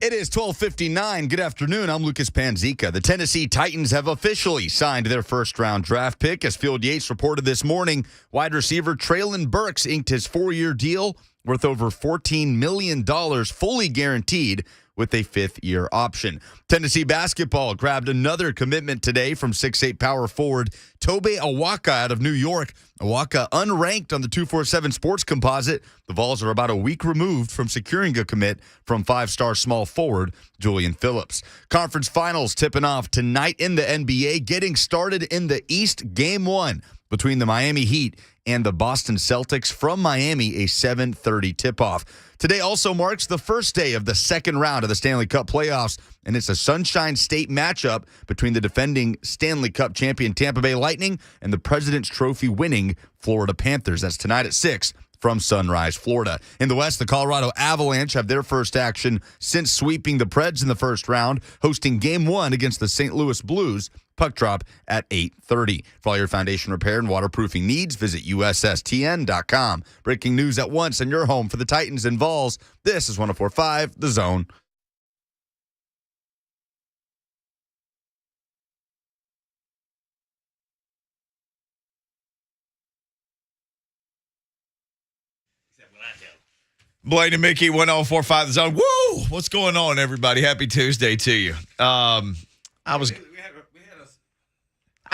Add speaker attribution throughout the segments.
Speaker 1: It is 12:59. Good afternoon. I'm Lucas Panzica. The Tennessee Titans have officially signed their first-round draft pick. As Field Yates reported this morning, wide receiver Treylon Burks inked his 4-year deal worth over $14 million, fully guaranteed, with a 5th-year option. Tennessee basketball grabbed another commitment today from 6'8" power forward Tobe Awaka out of New York. Awaka unranked on the 247 Sports Composite. The Vols are about a week removed from securing a commit from 5-star small forward Julian Phillips. Conference finals tipping off tonight in the NBA, getting started in the East. Game 1 between the Miami Heat and the Boston Celtics from Miami, a 7:30 tip-off. Today also marks the first day of the second round of the Stanley Cup playoffs, and it's a Sunshine State matchup between the defending Stanley Cup champion Tampa Bay Lightning and the President's Trophy winning Florida Panthers. That's tonight at 6 from Sunrise, Florida. In the West, the Colorado Avalanche have their first action since sweeping the Preds in the first round, hosting Game 1 against the St. Louis Blues. Puck drop at 8:30. For all your foundation repair and waterproofing needs, visit USSTN.com. Breaking news at once in your home for the Titans and Vols. This is 104.5 The Zone.
Speaker 2: Blaine Mickey, 104.5 The Zone. Woo! What's going on, everybody? Happy Tuesday to you. I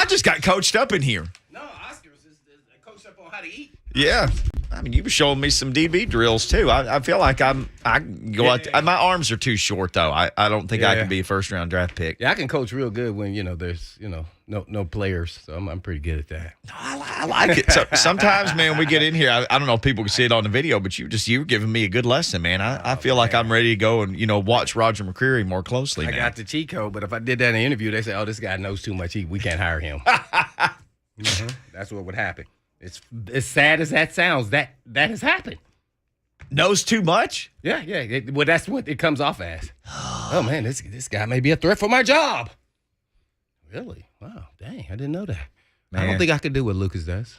Speaker 2: just got coached up in here.
Speaker 3: No, Oscar's is coached up on how to eat.
Speaker 2: Yeah. I mean, you were showing me some DB drills, too. I feel like I go out. My arms are too short, though. I don't think I can be a first-round draft pick.
Speaker 3: Yeah, I can coach real good when, there's, no players. So I'm pretty good at that.
Speaker 2: No, I like it. So, sometimes, man, we get in here. I don't know if people can see it on the video, but you're giving me a good lesson, man. I feel like I'm ready to go and, watch Roger McCreary more closely now.
Speaker 3: I got the cheat code, but if I did that in an interview, they say, oh, this guy knows too much. We can't hire him. That's what would happen. It's as sad as that sounds. That has happened.
Speaker 2: Knows too much?
Speaker 3: Yeah. Well, that's what it comes off as. Oh, man, this guy may be a threat for my job. Really? Wow, dang, I didn't know that. Man. I don't think I could do what Lucas does.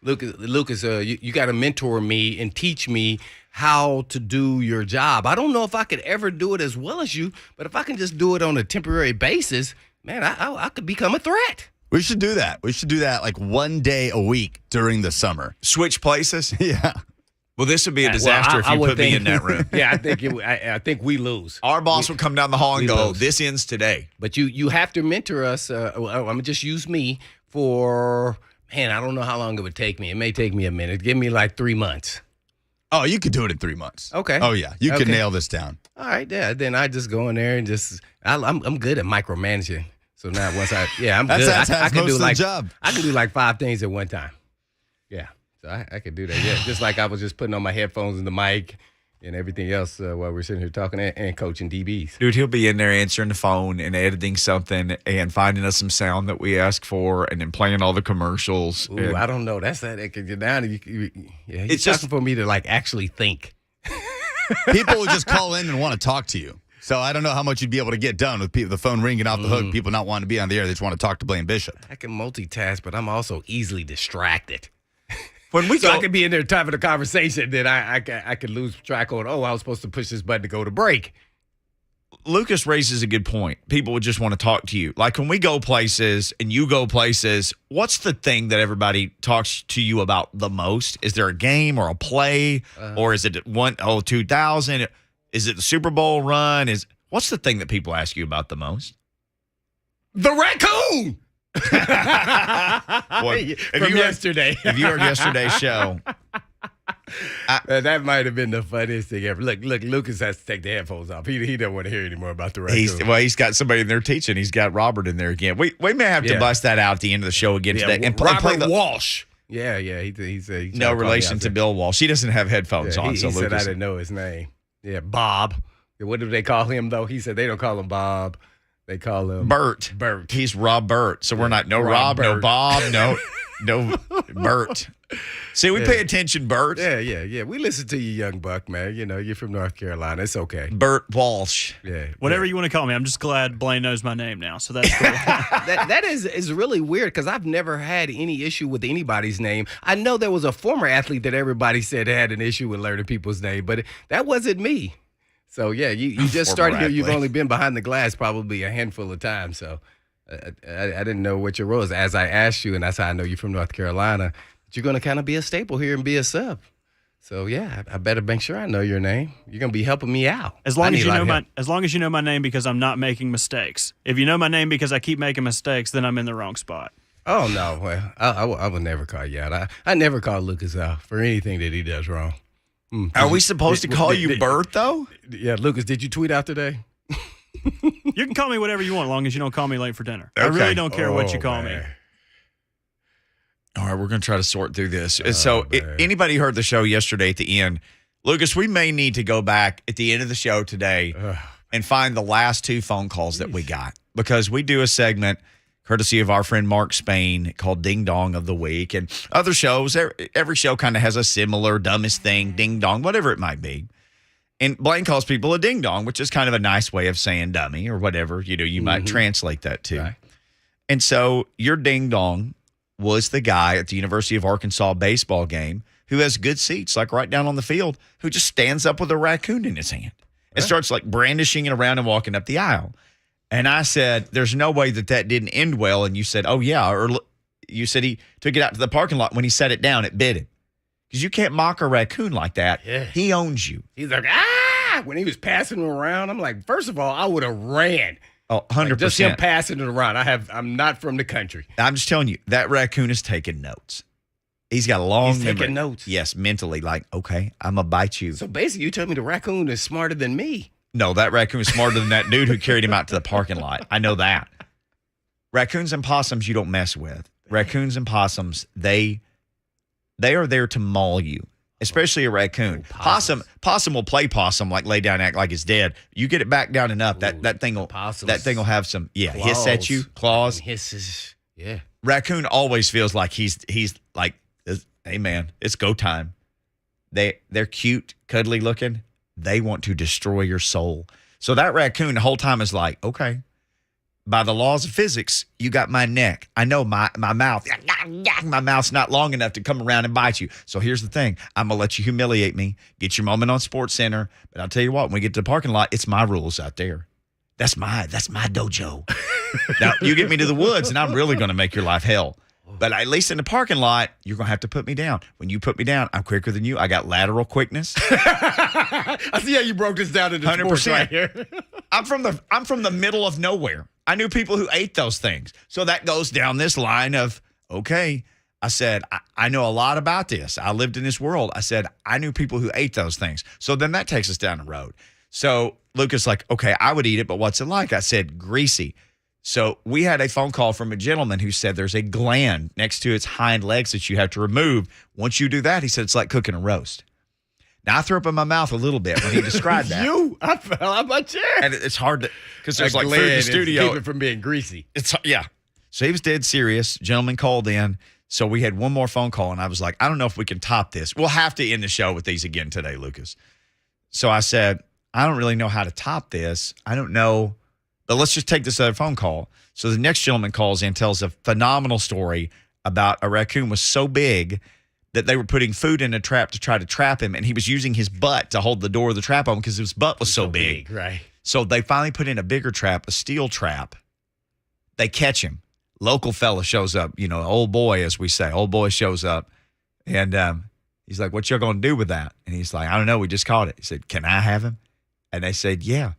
Speaker 3: Lucas, you got to mentor me and teach me how to do your job. I don't know if I could ever do it as well as you, but if I can just do it on a temporary basis, man, I could become a threat.
Speaker 1: We should do that. We should do that like one day a week during the summer.
Speaker 2: Switch places?
Speaker 1: Yeah.
Speaker 2: Well, this would be a disaster if you put me in that room.
Speaker 3: Yeah, I think we lose.
Speaker 2: Our boss would come down the hall and go, this ends today.
Speaker 3: But you have to mentor us. I'm going to just use me for, man, I don't know how long it would take me. It may take me a minute. Give me like 3 months.
Speaker 1: Oh, you could do it in 3 months.
Speaker 3: Okay.
Speaker 1: Oh, yeah. You can nail this down.
Speaker 3: All right, yeah. Then I just go in there and I'm good at micromanaging. So now I'm good. I can do like job. I can do like 5 things at one time. Yeah. So I could do that. Yeah. Just like I was just putting on my headphones and the mic and everything else while we're sitting here talking and coaching DBs.
Speaker 2: Dude, he'll be in there answering the phone and editing something and finding us some sound that we ask for and then playing all the commercials.
Speaker 3: Ooh, I don't know. That's that. It could get down. It's just for me to like actually think.
Speaker 1: People will just call in and want to talk to you. So I don't know how much you'd be able to get done with the phone ringing off the hook, people not wanting to be on the air. They just want to talk to Blaine Bishop.
Speaker 3: I can multitask, but I'm also easily distracted.
Speaker 2: So
Speaker 3: I could be in there having a conversation, then I could lose track on, I was supposed to push this button to go to break.
Speaker 2: Lucas raises a good point. People would just want to talk to you. Like when we go places and you go places, what's the thing that everybody talks to you about the most? Is there a game or a play? Or is it 2000? Is it the Super Bowl run? What's the thing that people ask you about the most?
Speaker 3: The raccoon!
Speaker 2: Boy,
Speaker 3: From yesterday.
Speaker 2: If you heard yesterday's show.
Speaker 3: That might have been the funniest thing ever. Look, Lucas has to take the headphones off. He don't want to hear anymore about the raccoon.
Speaker 2: He's got somebody in there teaching. He's got Robert in there again. We may have to bust that out at the end of the show again today. And
Speaker 3: play Walsh. Yeah. He's
Speaker 2: no relation to Bill Walsh. He doesn't have headphones on.
Speaker 3: He said I didn't know his name. Yeah, Bob. What do they call him, though? He said they don't call him Bob. They call him
Speaker 2: Bert. He's Rob Bert. So we're not Rob, no Bob, no Bert. See, we pay attention, Bert.
Speaker 3: Yeah. We listen to you, young buck, man. You're from North Carolina. It's okay.
Speaker 2: Bert Walsh.
Speaker 3: Yeah.
Speaker 4: Whatever you want to call me. I'm just glad Blaine knows my name now. So that's cool.
Speaker 3: that is really weird because I've never had any issue with anybody's name. I know there was a former athlete that everybody said had an issue with learning people's name, but that wasn't me. So, yeah, you just started here. You've only been behind the glass probably a handful of times. So I didn't know what your role is. As I asked you, and that's how I know you're from North Carolina, you're going to kind of be a staple here and be a sub. So, yeah, I better make sure I know your name. You're going to be helping me out.
Speaker 4: As long as you know my name because I'm not making mistakes. If you know my name because I keep making mistakes, then I'm in the wrong spot.
Speaker 3: Oh, no. Well, I will never call you out. I never call Lucas out for anything that he does wrong.
Speaker 2: Are we supposed to call you Bert, though?
Speaker 3: Yeah, Lucas, did you tweet out today?
Speaker 4: You can call me whatever you want as long as you don't call me late for dinner. Okay. I really don't care what you call me.
Speaker 2: All right, we're going to try to sort through this. Anybody heard the show yesterday at the end? Lucas, we may need to go back at the end of the show today and find the last 2 phone calls that we got, because we do a segment courtesy of our friend Mark Spain called Ding Dong of the Week. And other shows, every show kind of has a similar dumbest thing, ding dong, whatever it might be. And Blaine calls people a ding dong, which is kind of a nice way of saying dummy or whatever, you might translate that to. Right. And so your ding dong was the guy at the University of Arkansas baseball game who has good seats, like right down on the field, who just stands up with a raccoon in his hand and starts like brandishing it around and walking up the aisle. And I said, there's no way that didn't end well. And you said, oh, yeah. Or you said he took it out to the parking lot. When he set it down, it bit him. Because you can't mock a raccoon like that. Yeah. He owns you.
Speaker 3: He's like, ah! When he was passing him around, I'm like, first of all, I would have ran.
Speaker 2: Oh, 100%.
Speaker 3: Like just him passing it around. I'm not from the country.
Speaker 2: I'm just telling you, that raccoon is taking notes. He's got a long memory.
Speaker 3: He's taking notes.
Speaker 2: Yes, mentally, like, okay, I'm going to bite you.
Speaker 3: So basically, you tell me the raccoon is smarter than me.
Speaker 2: No, that raccoon is smarter than that dude who carried him out to the parking lot. I know that. Raccoons and possums you don't mess with. Raccoons and possums, they are there to maul you. Especially a raccoon. Possum will play possum, like lay down and act like it's dead. You get it back down enough, that thing will have some claws. Hiss at you, claws.
Speaker 3: Hisses. Yeah.
Speaker 2: Raccoon always feels like he's like, hey man, it's go time. They're cute, cuddly looking. They want to destroy your soul. So that raccoon the whole time is like, okay, by the laws of physics, you got my neck. I know my mouth. My mouth's not long enough to come around and bite you. So here's the thing. I'm going to let you humiliate me, get your moment on Sports Center. But I'll tell you what, when we get to the parking lot, it's my rules out there. That's my dojo. Now, you get me to the woods, and I'm really going to make your life hell. But at least in the parking lot, you're going to have to put me down. When you put me down, I'm quicker than you. I got lateral quickness.
Speaker 3: I see how you broke this down into 100% right here.
Speaker 2: I'm from the middle of nowhere. I knew people who ate those things. So that goes down this line of, okay, I said, I know a lot about this. I lived in this world. I said, I knew people who ate those things. So then that takes us down the road. So Lucas like, okay, I would eat it, but what's it like? I said, greasy. So we had a phone call from a gentleman who said there's a gland next to its hind legs that you have to remove. Once you do that, he said, it's like cooking a roast. Now, I threw up in my mouth a little bit when he described that.
Speaker 3: I fell out my chair.
Speaker 2: And it's hard to, because there's like food in the studio.
Speaker 3: Keep it from being greasy.
Speaker 2: Yeah. So he was dead serious. Gentleman called in. So we had one more phone call, and I was like, I don't know if we can top this. We'll have to end the show with these again today, Lucas. So I said, I don't really know how to top this. I don't know, but let's just take this other phone call. So the next gentleman calls in, tells a phenomenal story about a raccoon was so big that they were putting food in a trap to try to trap him, and he was using his butt to hold the door of the trap on because his butt was so big.
Speaker 3: Right.
Speaker 2: So they finally put in a bigger trap, a steel trap. They catch him. Local fella shows up, old boy, as we say. Old boy shows up, and he's like, what y'all going to do with that? And he's like, I don't know. We just caught it. He said, can I have him? And they said, yeah.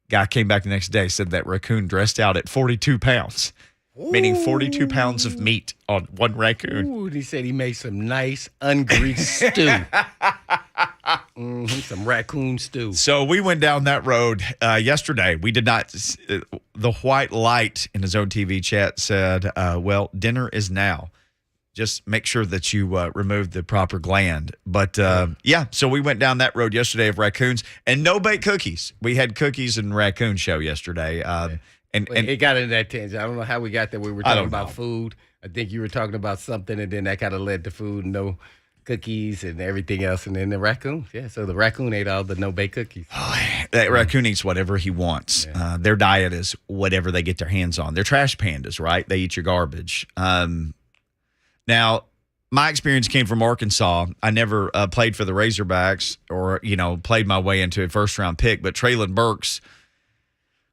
Speaker 2: Guy came back the next day, said that raccoon dressed out at 42 pounds. Ooh. Meaning 42 pounds of meat on one raccoon.
Speaker 3: Ooh, he said he made some nice ungreased stew. Some raccoon stew.
Speaker 2: So we went down that road yesterday. We did not. The white light in his own TV chat said, well, dinner is now. Just make sure that you remove the proper gland. But, so we went down that road yesterday of raccoons and no baked cookies. We had cookies and raccoon show yesterday. And
Speaker 3: it got into that tangent. I don't know how we got there. We were talking about food. I think you were talking about something, and then that kind of led to food, no cookies and everything else. And then the raccoon. Yeah, so the raccoon ate all the no-bake cookies.
Speaker 2: Oh, that raccoon eats whatever he wants. Yeah. Their diet is whatever they get their hands on. They're trash pandas, right? They eat your garbage. Now, my experience came from Arkansas. I never played for the Razorbacks or, played my way into a first-round pick, but Traylon Burks,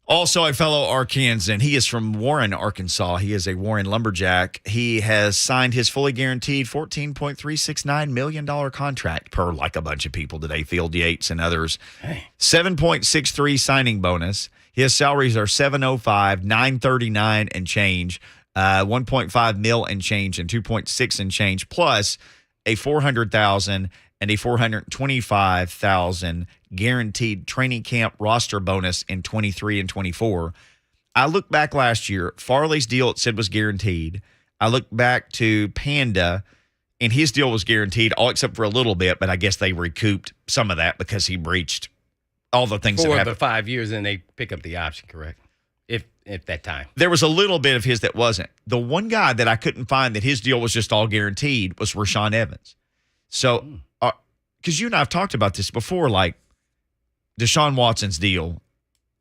Speaker 2: also a fellow Arkansan. He is from Warren, Arkansas. He is a Warren Lumberjack. He has signed his fully guaranteed $14.369 million contract per like a bunch of people today, Field Yates and others. Hey. 7.63 signing bonus. His salaries are $705, $939 and change, 1.5 mil and change, and 2.6 and change, plus a $400,000 and a $425,000 guaranteed training camp roster bonus in 23 and 24. I look back last year, Farley's deal it said was guaranteed. I look back to Panda, and his deal was guaranteed, all except for a little bit, but I guess they recouped some of that because he breached all the things that happened.
Speaker 3: For 5 years, and they pick up the option, correct? If that time.
Speaker 2: There was a little bit of his that wasn't. The one guy that I couldn't find that his deal was just all guaranteed was Rashaan Evans. So, because you and I have talked about this before, like Deshaun Watson's deal,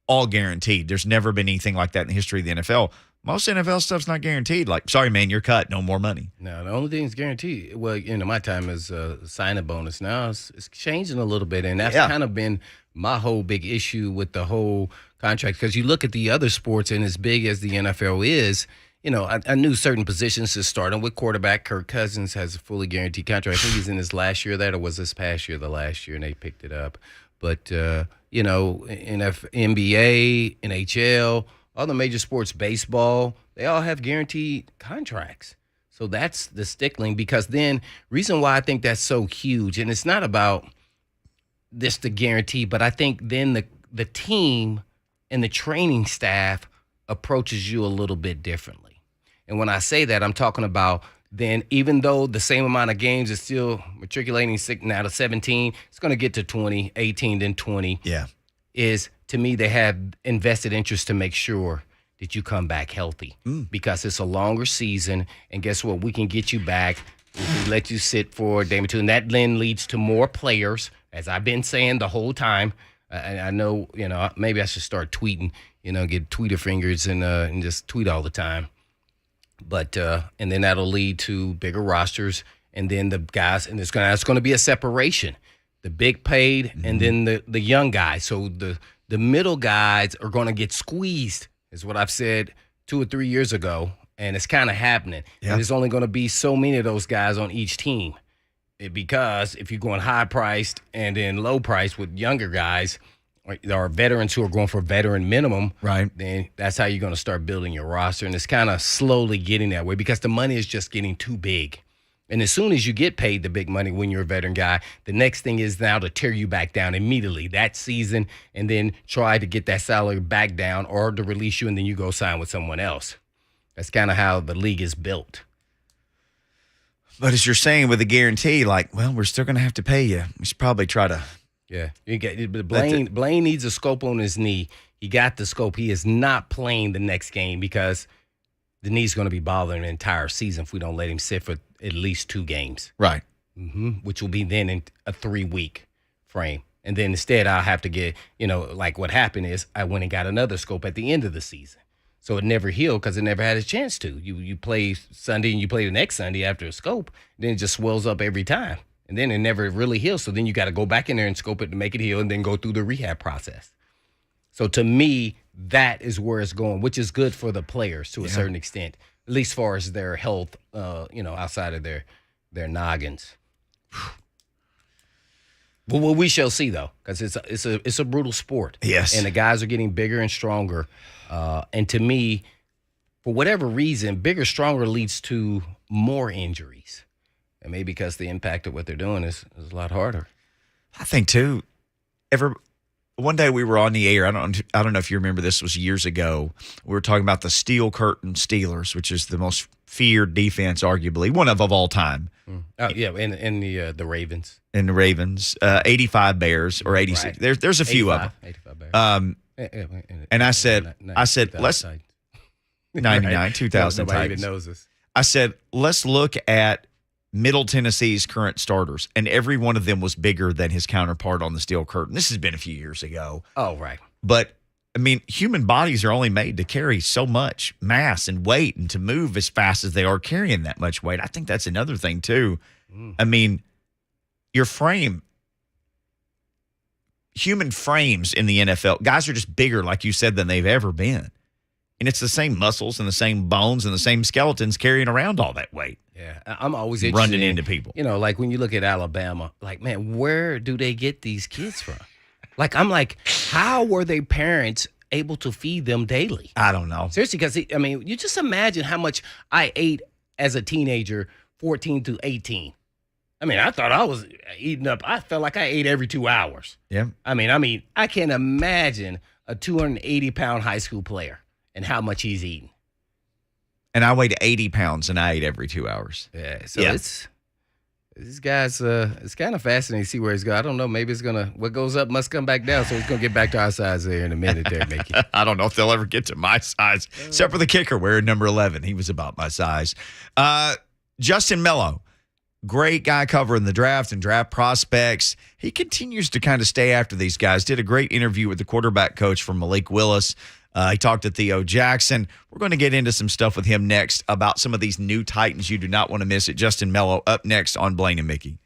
Speaker 2: all guaranteed. There's never been anything like that in the history of the NFL. Most NFL stuff's not guaranteed. Like, sorry, man, you're cut. No more money.
Speaker 3: No, the only thing that's guaranteed, well, my time is signing bonus. Now it's changing a little bit, and that's kind of been my whole big issue with the whole contract. Because you look at the other sports, and as big as the NFL is, I knew certain positions, just starting with quarterback. Kirk Cousins has a fully guaranteed contract. I think he's in his last year of that, or was this past year the last year, and they picked it up. But, NBA, NHL, all the major sports, baseball, they all have guaranteed contracts. So that's the stickling, because then reason why I think that's so huge, and it's not about this the guarantee, but I think then the team and the training staff approaches you a little bit differently. And when I say that, I'm talking about then even though the same amount of games is still matriculating now to 17, it's going to get to 20, 18, then 20.
Speaker 2: Yeah.
Speaker 3: Is, to me, they have invested interest to make sure that you come back healthy because it's a longer season. And guess what? We can get you back if we let you sit for a day or two. And that then leads to more players, as I've been saying the whole time. I know, maybe I should start tweeting, get tweeter fingers and just tweet all the time. But and then that'll lead to bigger rosters, and then the guys, and it's going to be a separation, the big paid, and then the young guys. So the middle guys are going to get squeezed, is what I've said 2 or 3 years ago, and it's kind of happening. Yeah. And there's only going to be so many of those guys on each team, because if you're going high priced and then low priced with younger guys, there are veterans who are going for veteran minimum,
Speaker 2: right?
Speaker 3: Then that's how you're going to start building your roster. And it's kind of slowly getting that way because the money is just getting too big. And as soon as you get paid the big money when you're a veteran guy, the next thing is now to tear you back down immediately that season and then try to get that salary back down or to release you and then you go sign with someone else. That's kind of how the league is built.
Speaker 2: But as you're saying with the guarantee, we're still going to have to pay you. We should probably try to.
Speaker 3: Yeah, Blaine needs a scope on his knee. He got the scope. He is not playing the next game because the knee's going to be bothering the entire season if we don't let him sit for at least 2 games.
Speaker 2: Right.
Speaker 3: Which will be then in a 3-week frame. And then instead I'll have to get, what happened is I went and got another scope at the end of the season. So it never healed because it never had a chance to. You play Sunday and you play the next Sunday after a scope, then it just swells up every time. And then it never really heals. So then you got to go back in there and scope it to make it heal and then go through the rehab process. So to me, that is where it's going, which is good for the players to a certain extent, at least as far as their health, outside of their noggins. Well, we shall see, though, because it's a brutal sport.
Speaker 2: Yes.
Speaker 3: And the guys are getting bigger and stronger. And to me, for whatever reason, bigger, stronger leads to more injuries. And maybe because the impact of what they're doing is a lot harder.
Speaker 2: I think, too, one day we were on the air. I don't know if you remember this. Was years ago. We were talking about the Steel Curtain Steelers, which is the most feared defense, arguably, one of all time.
Speaker 3: Oh, yeah, and the Ravens.
Speaker 2: And the Ravens, 85 Bears or 86. Right. There's a few 85, of them.
Speaker 3: 85 Bears.
Speaker 2: And I said, let's 99, 2000
Speaker 3: Nobody
Speaker 2: Titans.
Speaker 3: even knows this.
Speaker 2: I said, let's look at Middle Tennessee's current starters, and every one of them was bigger than his counterpart on the Steel Curtain. This has been a few years ago.
Speaker 3: Oh, right.
Speaker 2: But I mean, human bodies are only made to carry so much mass and weight and to move as fast as they are carrying that much weight. I think that's another thing, too. I mean, your frame, human frames in the NFL, guys are just bigger, like you said, than they've ever been. And it's the same muscles and the same bones and the same skeletons carrying around all that weight.
Speaker 3: Yeah, I'm always interested
Speaker 2: running into people.
Speaker 3: You know, like when you look at Alabama, like, man, where do they get these kids from? Like, I'm like, how were their parents able to feed them daily?
Speaker 2: I don't know.
Speaker 3: Seriously, because, I mean, you just imagine how much I ate as a teenager, 14 to 18. I mean, I thought I was eating up. I felt like I ate every 2 hours.
Speaker 2: Yeah.
Speaker 3: I mean, I can't imagine a 280-pound high school player and how much he's eating.
Speaker 2: And I weighed 80 pounds, and I ate every 2 hours.
Speaker 3: Yeah, so it's these guys. It's kind of fascinating to see where he's going. I don't know. Maybe it's gonna what goes up must come back down. So he's gonna get back to our size there in a minute. There, Mickey.
Speaker 2: I don't know if they'll ever get to my size, except for the kicker wearing number 11. He was about my size. Justin Mello, great guy covering the draft and draft prospects. He continues to kind of stay after these guys. Did a great interview with the quarterback coach from Malik Willis. He talked to Theo Jackson. We're going to get into some stuff with him next about some of these new Titans you do not want to miss it. Justin Mello up next on Blaine and Mickey.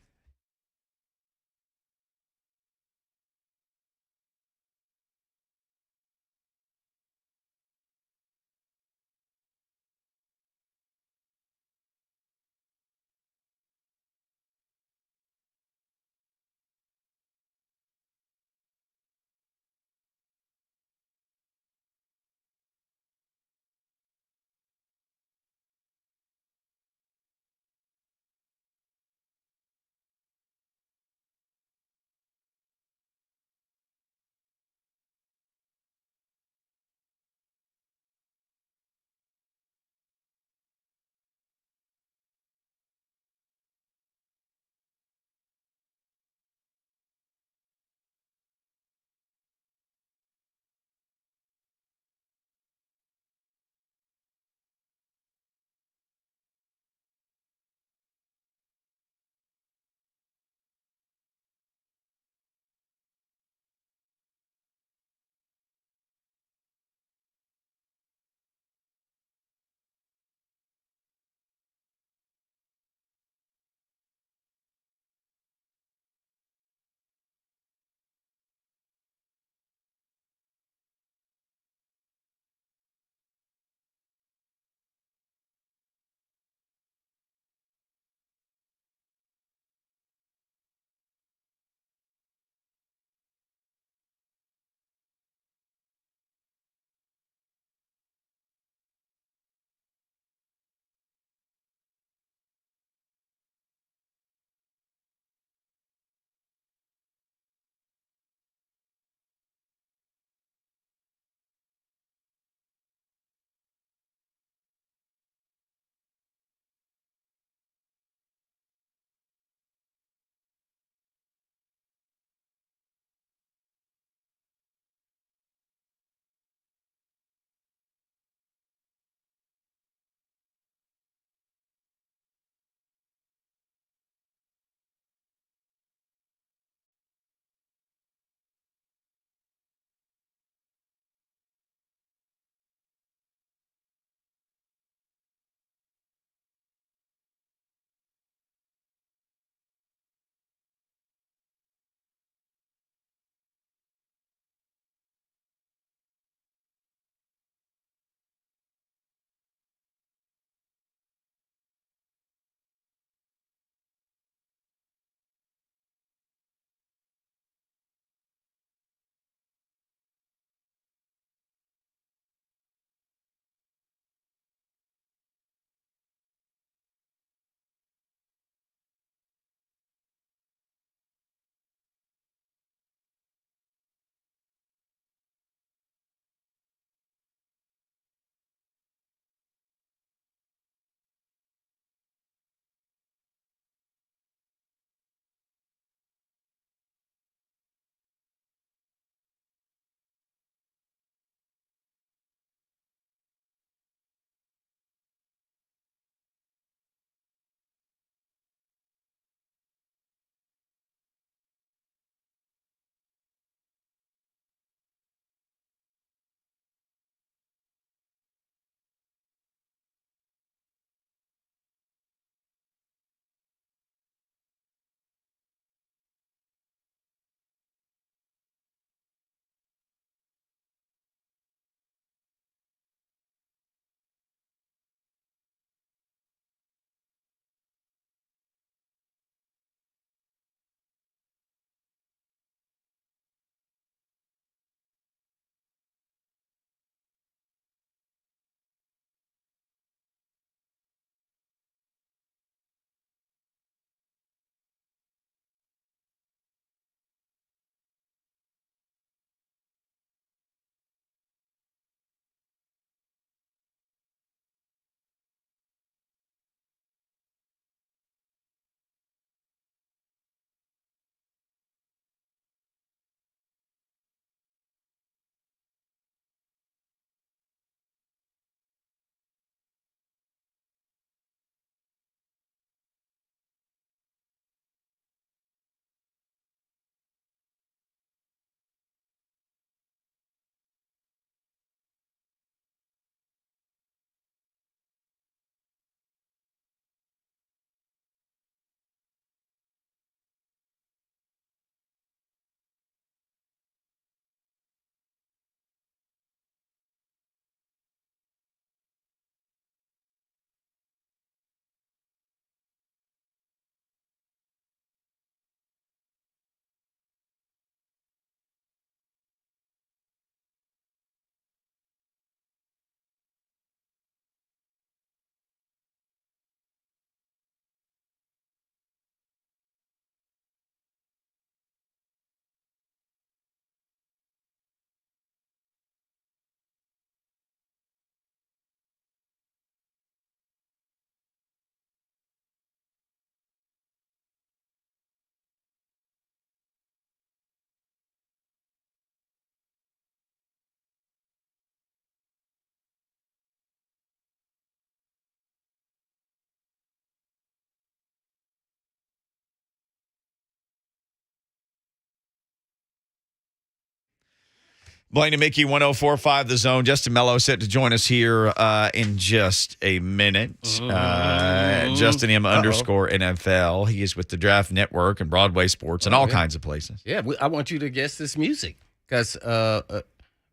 Speaker 2: Blaine Mickey, 104.5 The Zone. Justin Mello set to join us here in just a minute. Justin M underscore NFL. He is with the Draft Network and Broadway Sports and all kinds of places.
Speaker 3: Yeah, I want you to guess this music because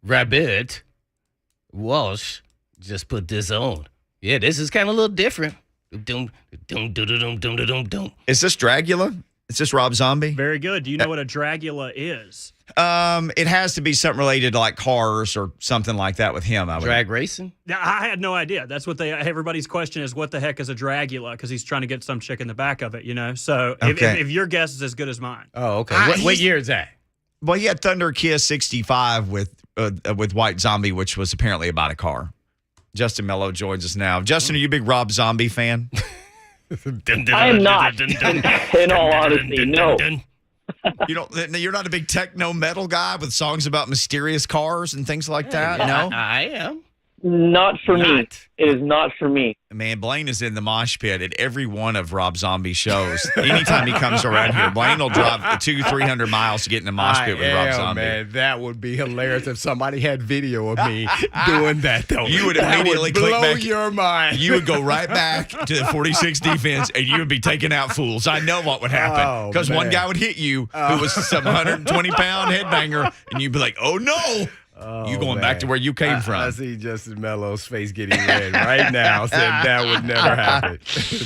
Speaker 3: Rabbit Walsh just put this on. Yeah, this is kind of a little different.
Speaker 2: Is this Dragula? Is this Rob Zombie?
Speaker 4: Very good. Do you know what a Dragula is?
Speaker 2: It has to be something related to like cars or something like that with him.
Speaker 3: Drag racing?
Speaker 4: Yeah, I had no idea. That's what everybody's question is, what the heck is a Dragula? Because he's trying to get some chick in the back of it, So if your guess is as good as mine.
Speaker 3: Oh, okay. What year is that?
Speaker 2: Well, he had Thunder Kiss 65 with White Zombie, which was apparently about a car. Justin Mello joins us now. Justin, are you a big Rob Zombie fan?
Speaker 5: I am not. In all honesty, no.
Speaker 2: You're not a big techno metal guy with songs about mysterious cars and things like that? No?
Speaker 3: I am.
Speaker 5: Not for me. It is not for me.
Speaker 2: Man, Blaine is in the mosh pit at every one of Rob Zombie's shows. Anytime he comes around here, Blaine will drive 200-300 miles to get in the mosh pit with Rob Zombie.
Speaker 3: Man, that would be hilarious if somebody had video of me doing that, though.
Speaker 2: You would immediately click
Speaker 3: blow
Speaker 2: back.
Speaker 3: Your mind.
Speaker 2: You would go right back to the 46 defense, and you would be taking out fools. I know what would happen. Because one guy would hit you who was some 120-pound headbanger, and you'd be like, oh, no. You going back to where you came from.
Speaker 3: I see Justin Mello's face getting red right now. Said that would never happen.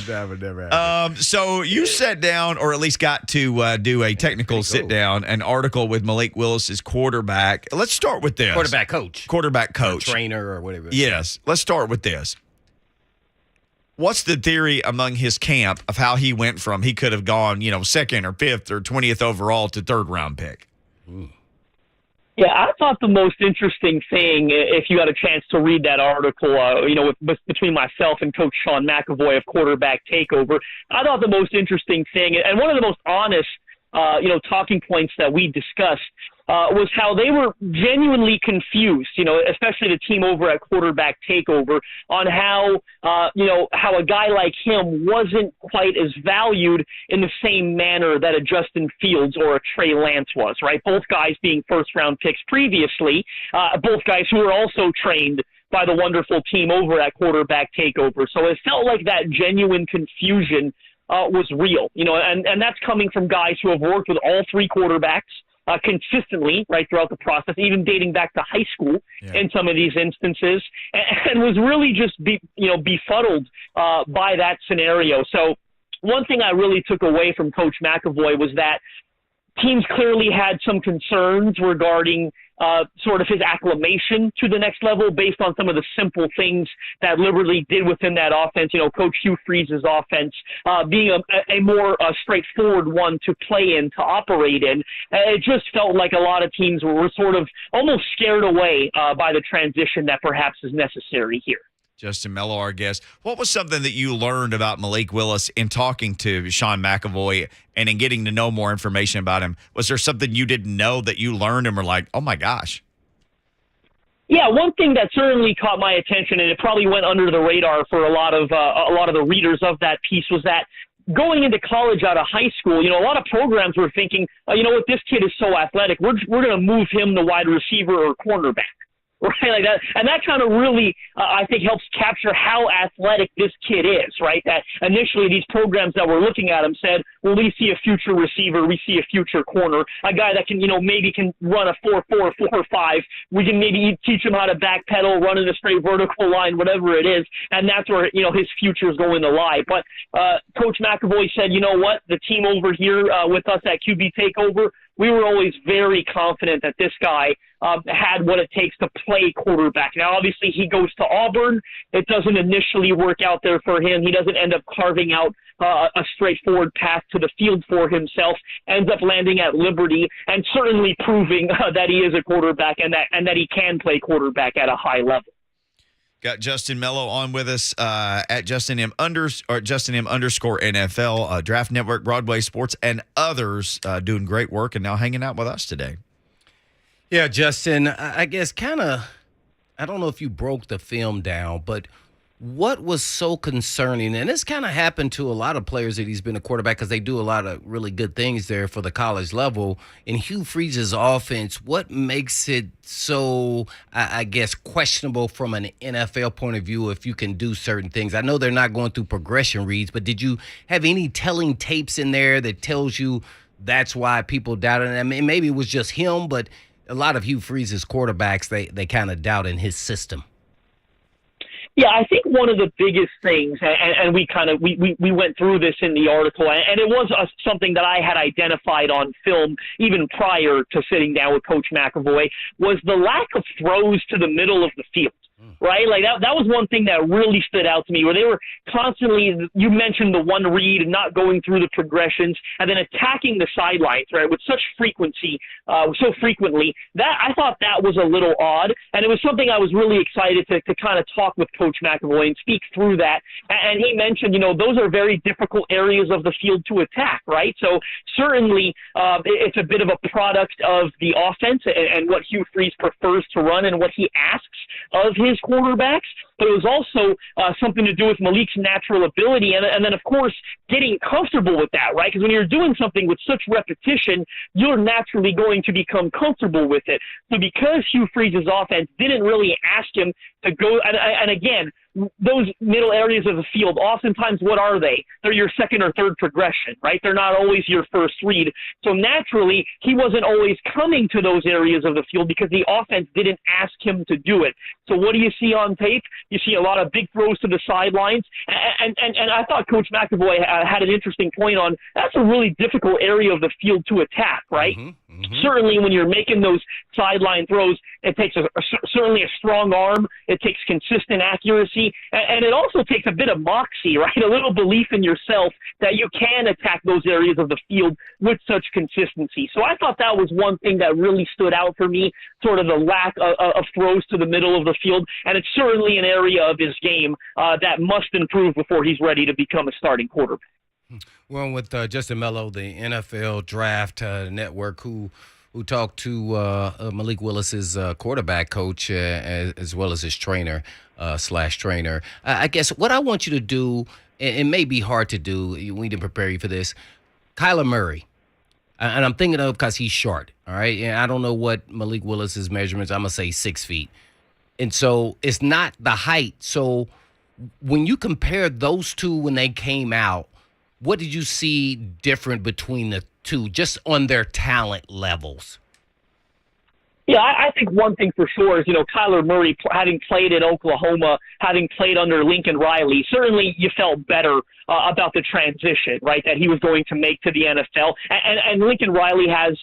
Speaker 3: That would never happen.
Speaker 2: So you sat down, or at least got to do a technical sit-down, an article with Malik Willis' quarterback. Let's start with this.
Speaker 3: Quarterback coach.
Speaker 2: Or
Speaker 3: trainer or whatever.
Speaker 2: Yes. Let's start with this. What's the theory among his camp of how he went from he could have gone, second or fifth or 20th overall to third-round pick?
Speaker 5: Yeah, I thought the most interesting thing, if you had a chance to read that article, between myself and Coach Sean McAvoy of Quarterback Takeover, I thought the most interesting thing, and one of the most honest, talking points that we discussed, was how they were genuinely confused, especially the team over at Quarterback Takeover, on how a guy like him wasn't quite as valued in the same manner that a Justin Fields or a Trey Lance was, right? Both guys being first-round picks previously, both guys who were also trained by the wonderful team over at Quarterback Takeover. So it felt like that genuine confusion was real, and that's coming from guys who have worked with all three quarterbacks consistently, right, throughout the process, even dating back to high school in some of these instances, and was really just befuddled by that scenario. So one thing I really took away from Coach McAvoy was that teams clearly had some concerns regarding sort of his acclimation to the next level based on some of the simple things that Liberty did within that offense. Coach Hugh Freeze's offense being a more straightforward one to play in, to operate in. It just felt like a lot of teams were sort of almost scared away by the transition that perhaps is necessary here.
Speaker 2: Justin Mello, our guest. What was something that you learned about Malik Willis in talking to Sean McAvoy and in getting to know more information about him? Was there something you didn't know that you learned and were like, oh, my gosh?
Speaker 5: Yeah, one thing that certainly caught my attention, and it probably went under the radar for a lot of the readers of that piece, was that going into college out of high school, a lot of programs were thinking, this kid is so athletic, we're going to move him to wide receiver or cornerback. Right, like that, and that kind of really, I think, helps capture how athletic this kid is. Right, that initially these programs that were looking at him said, "Well, we see a future receiver, we see a future corner, a guy that can, maybe can run a 4.4, 4.5. We can maybe teach him how to backpedal, run in a straight vertical line, whatever it is, and that's where his future is going to lie." But Coach McAvoy said, "You know what? The team over here with us at QB Takeover, we were always very confident that this guy had what it takes to play quarterback." Now, obviously, he goes to Auburn. It doesn't initially work out there for him. He doesn't end up carving out a straightforward path to the field for himself, ends up landing at Liberty and certainly proving that he is a quarterback and that he can play quarterback at a high level.
Speaker 2: Got Justin Mello on with us at Justin M underscore NFL, Draft Network, Broadway Sports, and others doing great work and now hanging out with us today.
Speaker 3: Yeah, Justin, I guess kind of, I don't know if you broke the film down, but What was so concerning, and this kind of happened to a lot of players that he's been a quarterback because they do a lot of really good things there for the college level. In Hugh Freeze's offense, what makes it so, I guess, questionable from an NFL point of view if you can do certain things? I know they're not going through progression reads, but did you have any telling tapes in there that tells you that's why people doubted him? I mean, maybe it was just him, but a lot of Hugh Freeze's quarterbacks, they kind of doubt in his system.
Speaker 5: Yeah, I think one of the biggest things, and we went through this in the article, and it was something that I had identified on film even prior to sitting down with Coach McAvoy, was the lack of throws to the middle of the field. Right? Like that was one thing that really stood out to me, where they were constantly, you mentioned the one read and not going through the progressions and then attacking the sidelines, right, with such frequency, so frequently. That I thought that was a little odd, and it was something I was really excited to kind of talk with Coach McAvoy and speak through that. And he mentioned, those are very difficult areas of the field to attack, right? So certainly it's a bit of a product of the offense and what Hugh Freeze prefers to run and what he asks of his quarterbacks, but it was also something to do with Malik's natural ability and then, of course, getting comfortable with that, right? Because when you're doing something with such repetition, you're naturally going to become comfortable with it. So because Hugh Freeze's offense didn't really ask him to go, and again, those middle areas of the field, oftentimes, what are they? They're your second or third progression, right? They're not always your first read. So naturally, he wasn't always coming to those areas of the field because the offense didn't ask him to do it. So what do you see on tape? You see a lot of big throws to the sidelines. And I thought Coach McAvoy had an interesting point on that's a really difficult area of the field to attack, right? Mm-hmm. Mm-hmm. Certainly when you're making those sideline throws, it takes certainly a strong arm. It takes consistent accuracy. And it also takes a bit of moxie, right? A little belief in yourself that you can attack those areas of the field with such consistency. So I thought that was one thing that really stood out for me, sort of the lack of throws to the middle of the field. And it's certainly an area of his game that must improve before he's ready to become a starting quarterback.
Speaker 3: Well, with Justin Mello, the NFL Draft Network, who talked to Malik Willis's quarterback coach as well as his trainer /trainer. I guess what I want you to do, and it may be hard to do, we didn't prepare you for this, Kyler Murray. And I'm thinking of because he's short, all right? And I don't know what Malik Willis's measurements, I'm going to say 6 feet. And so it's not the height. So when you compare those two when they came out, what did you see different between the two, just on their talent levels?
Speaker 5: Yeah, I think one thing for sure is, Kyler Murray, having played at Oklahoma, having played under Lincoln Riley, certainly you felt better about the transition, right, that he was going to make to the NFL. And Lincoln Riley has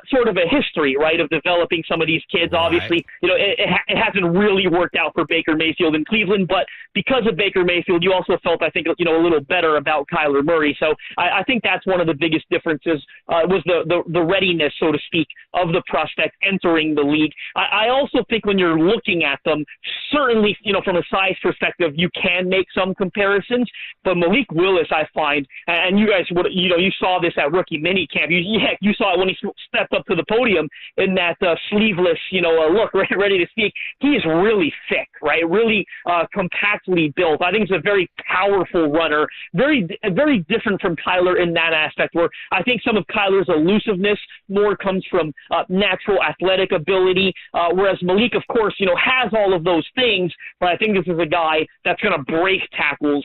Speaker 5: sort of a history, right, of developing some of these kids. Right. Obviously, it hasn't really worked out for Baker Mayfield in Cleveland, but because of Baker Mayfield, you also felt, I think, a little better about Kyler Murray. So I think that's one of the biggest differences was the readiness, so to speak, of the prospect entering the league. I also think when you're looking at them, certainly, from a size perspective, you can make some comparisons, but Malik Willis, I find, and you guys would, you saw this at rookie minicamp. You saw it when he stepped up to the podium in that sleeveless, look, ready to speak. He is really thick, right? Really compactly built. I think he's a very powerful runner, very, very different from Kyler in that aspect. Where I think some of Kyler's elusiveness more comes from natural athletic ability, whereas Malik, of course, has all of those things. But I think this is a guy that's going to break tackles,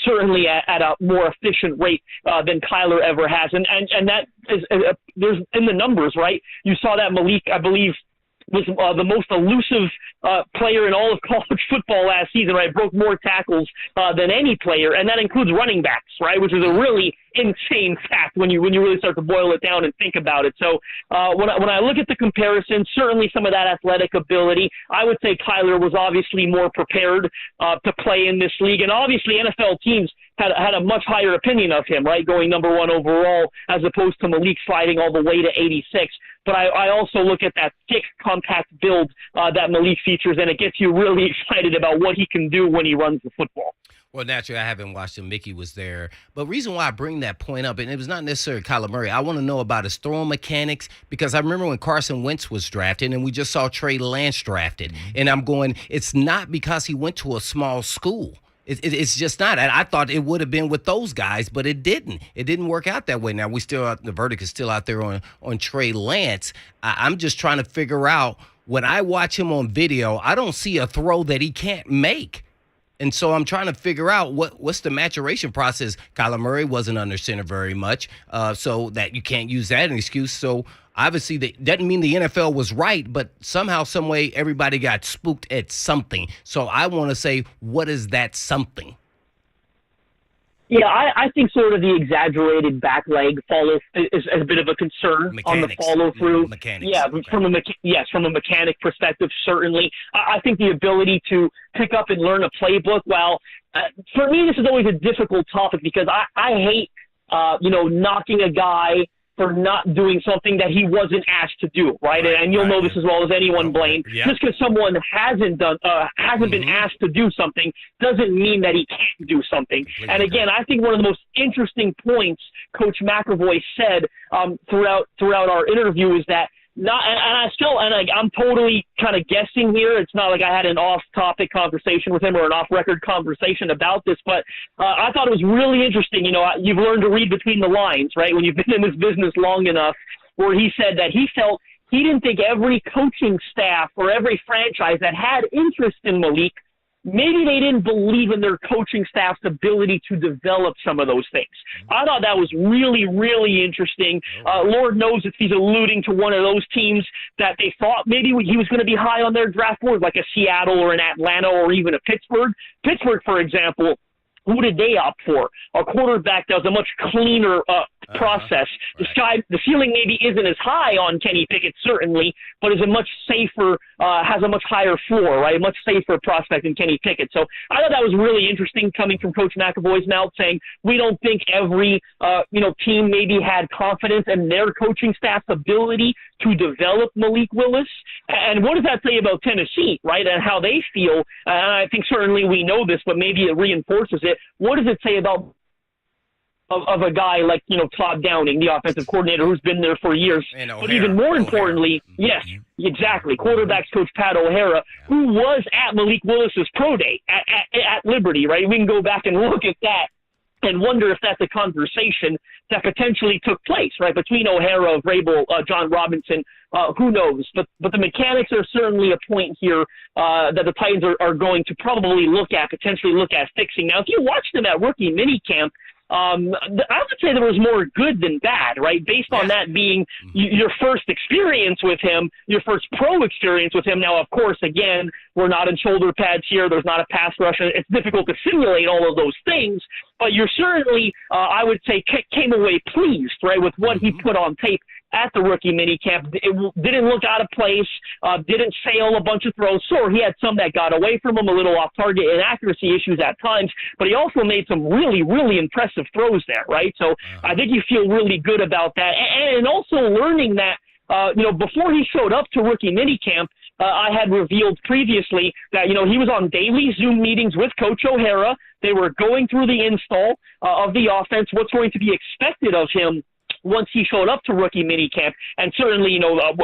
Speaker 5: certainly at a more efficient rate than Kyler ever has. And that is there's in the numbers, right? You saw that Malik, I believe, was the most elusive player in all of college football last season, right? Broke more tackles than any player, and that includes running backs, right? Which is a really insane fact when you really start to boil it down and think about it. So when I look at the comparison, certainly some of that athletic ability, I would say Kyler was obviously more prepared to play in this league, and obviously NFL teams had a much higher opinion of him, right, going number 1 overall, as opposed to Malik sliding all the way to 86. But I also look at that thick, compact build that Malik features, and it gets you really excited about what he can do when he runs the football.
Speaker 3: Well, naturally, I haven't watched him. Mickey was there. But reason why I bring that point up, and it was not necessarily Kyler Murray, I want to know about his throwing mechanics, because I remember when Carson Wentz was drafted, and we just saw Trey Lance drafted. And I'm going, it's not because he went to a small school. It's just not. I thought it would have been with those guys, but it didn't. It didn't work out that way. Now, the verdict is still out there on Trey Lance. I'm just trying to figure out, when I watch him on video, I don't see a throw that he can't make. And so I'm trying to figure out what's the maturation process. Kyler Murray wasn't under center very much, so that you can't use that as an excuse. So obviously that doesn't mean the NFL was right, but somehow, some way, everybody got spooked at something. So I want to say, what is that something?
Speaker 5: Yeah, I think sort of the exaggerated back leg follow is a bit of a concern on the follow through. Yeah, okay. From a mechanic perspective, certainly. I think the ability to pick up and learn a playbook. Well, for me, this is always a difficult topic because I hate knocking a guy for not doing something that he wasn't asked to do, right? And you'll know this as well as anyone, Blaine. Yeah. Just because someone hasn't been asked to do something doesn't mean that he can't do something. And again, I think one of the most interesting points Coach McAvoy said throughout our interview is that I'm totally kind of guessing here. It's not like I had an off-topic conversation with him or an off-record conversation about this, but I thought it was really interesting. You've learned to read between the lines, right, when you've been in this business long enough, where he said that he felt he didn't think every coaching staff or every franchise that had interest in Malik, maybe they didn't believe in their coaching staff's ability to develop some of those things. I thought that was really, really interesting. Lord knows if he's alluding to one of those teams that they thought maybe he was going to be high on their draft board, like a Seattle or an Atlanta or even a Pittsburgh. Pittsburgh, for example, who did they opt for? A quarterback that was a much cleaner process. Right. The ceiling maybe isn't as high on Kenny Pickett, certainly, but is a much safer, has a much higher floor, right? A much safer prospect than Kenny Pickett. So I thought that was really interesting coming from Coach McAvoy's mouth, saying we don't think every team maybe had confidence in their coaching staff's ability to develop Malik Willis. And what does that say about Tennessee, right, and how they feel? And I think certainly we know this, but maybe it reinforces it. What does it say about of a guy like, Todd Downing, the offensive coordinator who's been there for years? But even more importantly, yes, exactly, quarterbacks coach Pat O'Hara, who was at Malik Willis's pro day at Liberty, right? We can go back and look at that and wonder if that's a conversation that potentially took place, right, between O'Hara, Vrabel, John Robinson, who knows. But the mechanics are certainly a point here that the Titans are going to probably potentially look at fixing. Now, if you watch them at rookie minicamp, I would say there was more good than bad, right? Based on that being your first experience with him, your first pro experience with him. Now, of course, again, we're not in shoulder pads here. There's not a pass rush. It's difficult to simulate all of those things, but you're certainly, I would say, came away pleased, right, with what he put on tape at the rookie minicamp. It didn't look out of place, didn't fail a bunch of throws. Sure, he had some that got away from him, a little off-target inaccuracy issues at times, but he also made some really, really impressive throws there, right? So I think you feel really good about that. And also learning that, before he showed up to rookie minicamp, I had revealed previously that, he was on daily Zoom meetings with Coach O'Hara. They were going through the install of the offense, what's going to be expected of him once he showed up to rookie minicamp, and certainly,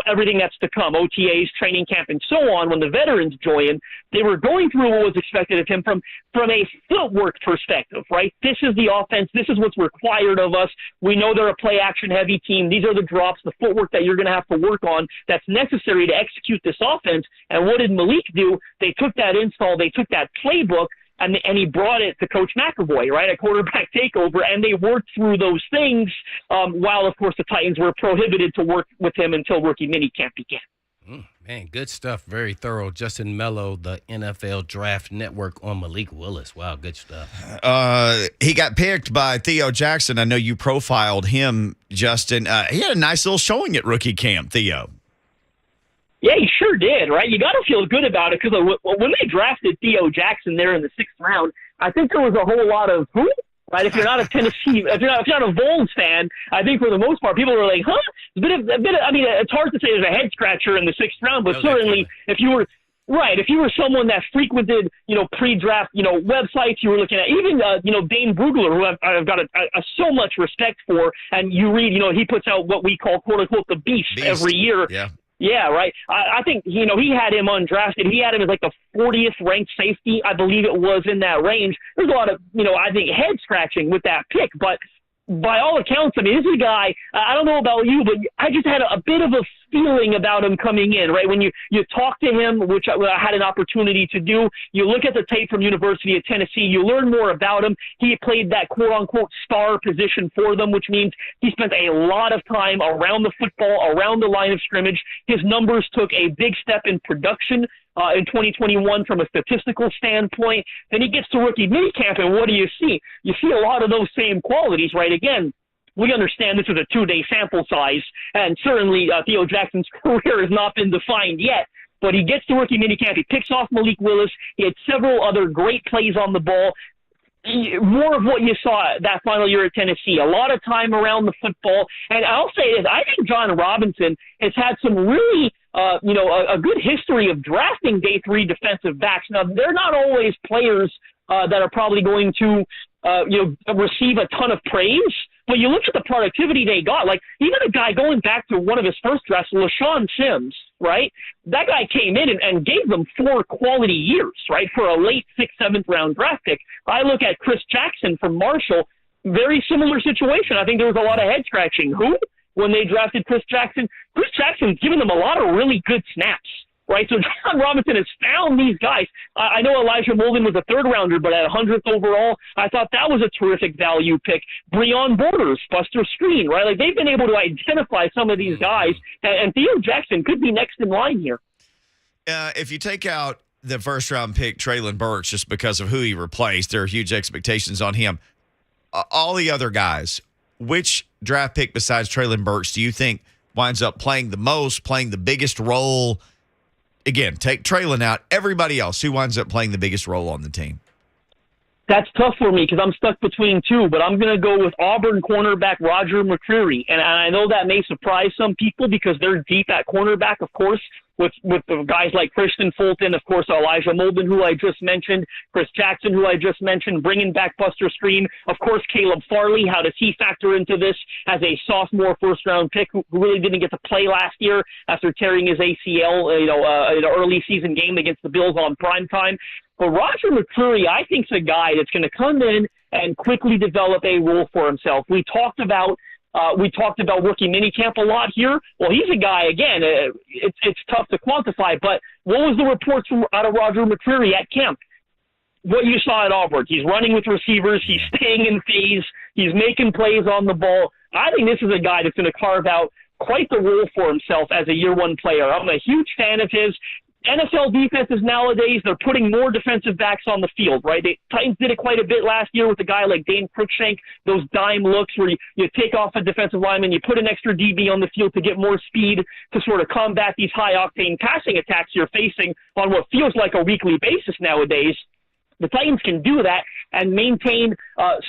Speaker 5: everything that's to come, OTAs, training camp, and so on, when the veterans join, they were going through what was expected of him from a footwork perspective, right? This is the offense. This is what's required of us. We know they're a play-action-heavy team. These are the drops, the footwork that you're going to have to work on that's necessary to execute this offense. And what did Malik do? They took that install. They took that playbook, and he brought it to Coach McAvoy, right, a quarterback takeover, and they worked through those things while, of course, the Titans were prohibited to work with him until rookie minicamp began.
Speaker 3: Man, good stuff. Very thorough. Justin Mello, the NFL Draft Network on Malik Willis. Wow, good stuff.
Speaker 2: He got picked by Theo Jackson. I know you profiled him, Justin. He had a nice little showing at rookie camp, Theo.
Speaker 5: Yeah, he sure did, right? You got to feel good about it because when they drafted Theo Jackson there in the 6th round, I think there was a whole lot of who, right? If you're not a Tennessee, if you're not a Vols fan, I think for the most part people were like, huh? I mean, it's hard to say there's a head scratcher in the 6th round, but certainly if you were Right. If you were someone that frequented, pre-draft, websites, you were looking at even, Dane Brugler, who I've got so much respect for, and you read, he puts out what we call, quote unquote, the beast every year.
Speaker 2: Yeah.
Speaker 5: Yeah, right. I think, he had him undrafted. He had him as like the 40th ranked safety. I believe it was in that range. There's a lot of, I think head scratching with that pick, but by all accounts, I mean, this is a guy, I don't know about you, but I just had a bit of a feeling about him coming in, right? When you talk to him, which I had an opportunity to do, you look at the tape from University of Tennessee, you learn more about him. He played that quote-unquote star position for them, which means he spent a lot of time around the football, around the line of scrimmage. His numbers took a big step in production in 2021 from a statistical standpoint. Then he gets to rookie minicamp, and what do you see? You see a lot of those same qualities, right? Again, we understand this is a 2-day sample size, and certainly Theo Jackson's career has not been defined yet, but he gets to rookie minicamp. He picks off Malik Willis. He had several other great plays on the ball. More of what you saw that final year at Tennessee, a lot of time around the football. And I'll say this, I think John Robinson has had some really a good history of drafting day 3 defensive backs. Now, they're not always players that are probably going to, receive a ton of praise. But you look at the productivity they got, like even a guy going back to one of his first drafts, LaShawn Sims, right? That guy came in and gave them 4 quality years, right, for a late 6th, 7th round draft pick. I look at Chris Jackson from Marshall, very similar situation. I think there was a lot of head scratching. Who? When they drafted Chris Jackson Jackson's given them a lot of really good snaps, right? So John Robinson has found these guys. I know Elijah Molden was a 3rd rounder, but at 100th overall, I thought that was a terrific value pick. Breon Borders, Buster Screen, right? Like they've been able to identify some of these guys, and Theo Jackson could be next in line here.
Speaker 2: If you take out the 1st-round pick, Treylon Burks, just because of who he replaced, there are huge expectations on him. All the other guys, which draft pick besides Treylon Burks do you think winds up playing the most, playing the biggest role? Again, take Treylon out. Everybody else, who winds up playing the biggest role on the team?
Speaker 5: That's tough for me because I'm stuck between 2, but I'm going to go with Auburn cornerback Roger McCreary. And I know that may surprise some people because they're deep at cornerback, of course, with the guys like Christian Fulton, of course, Elijah Molden, who I just mentioned, Chris Jackson, who I just mentioned, bringing back Buster Screen, of course, Caleb Farley. How does he factor into this as a sophomore 1st-round pick who really didn't get to play last year after tearing his ACL, in an early season game against the Bills on primetime? But Roger McCreary, I think, is a guy that's going to come in and quickly develop a role for himself. We talked about rookie minicamp a lot here. Well, he's a guy, again, it's tough to quantify, but what was the reports out of Roger McCreary at camp? What you saw at Auburn. He's running with receivers. He's staying in phase. He's making plays on the ball. I think this is a guy that's going to carve out quite the role for himself as a year 1 player. I'm a huge fan of his. NFL defenses nowadays, they're putting more defensive backs on the field, right? Titans did it quite a bit last year with a guy like Dane Cruikshank, those dime looks where you take off a defensive lineman, you put an extra DB on the field to get more speed to sort of combat these high-octane passing attacks you're facing on what feels like a weekly basis nowadays. The Titans can do that and maintain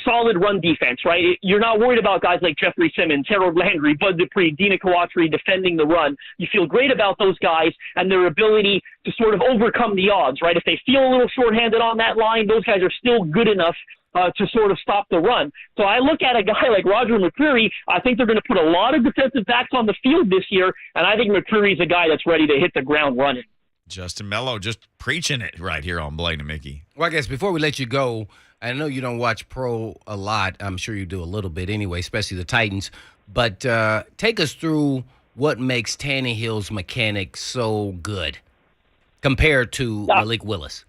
Speaker 5: solid run defense, right? You're not worried about guys like Jeffrey Simmons, Harold Landry, Bud Dupree, Dina Kawatri defending the run. You feel great about those guys and their ability to sort of overcome the odds, right? If they feel a little shorthanded on that line, those guys are still good enough to sort of stop the run. So I look at a guy like Roger McCreary. I think they're going to put a lot of defensive backs on the field this year, and I think McCreary's a guy that's ready to hit the ground running.
Speaker 2: Justin Mello just preaching it right here on Blaine and Mickey.
Speaker 3: Well, I guess before we let you go, I know you don't watch pro a lot. I'm sure you do a little bit anyway, especially the Titans. But take us through what makes Tannehill's mechanics so good compared to Malik Willis.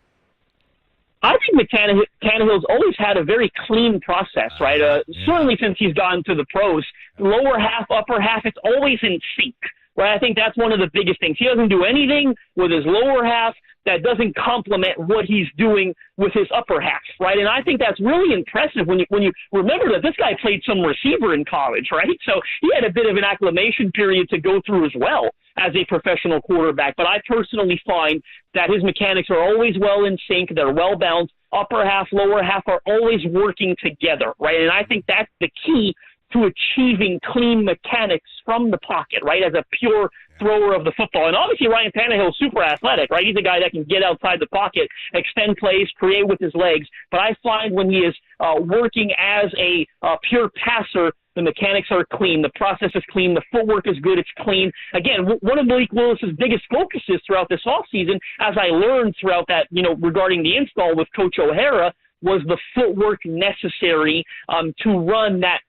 Speaker 5: I think Tannehill's always had a very clean process, right? Certainly since he's gone to the pros. Lower half, upper half, it's always in sync. Right, I think that's one of the biggest things. He doesn't do anything with his lower half that doesn't complement what he's doing with his upper half, right? And I think that's really impressive when you remember that this guy played some receiver in college, right? So he had a bit of an acclimation period to go through as well as a professional quarterback. But I personally find that his mechanics are always well in sync. They're well balanced. Upper half, lower half are always working together, right? And I think that's the key to achieving clean mechanics from the pocket, right, as a pure thrower of the football. And obviously Ryan Tannehill is super athletic, right? He's a guy that can get outside the pocket, extend plays, create with his legs. But I find when he is working as a pure passer, the mechanics are clean. The process is clean. The footwork is good. It's clean. Again, one of Malik Willis's biggest focuses throughout this offseason, as I learned throughout that, regarding the install with Coach O'Hara, was the footwork necessary to run that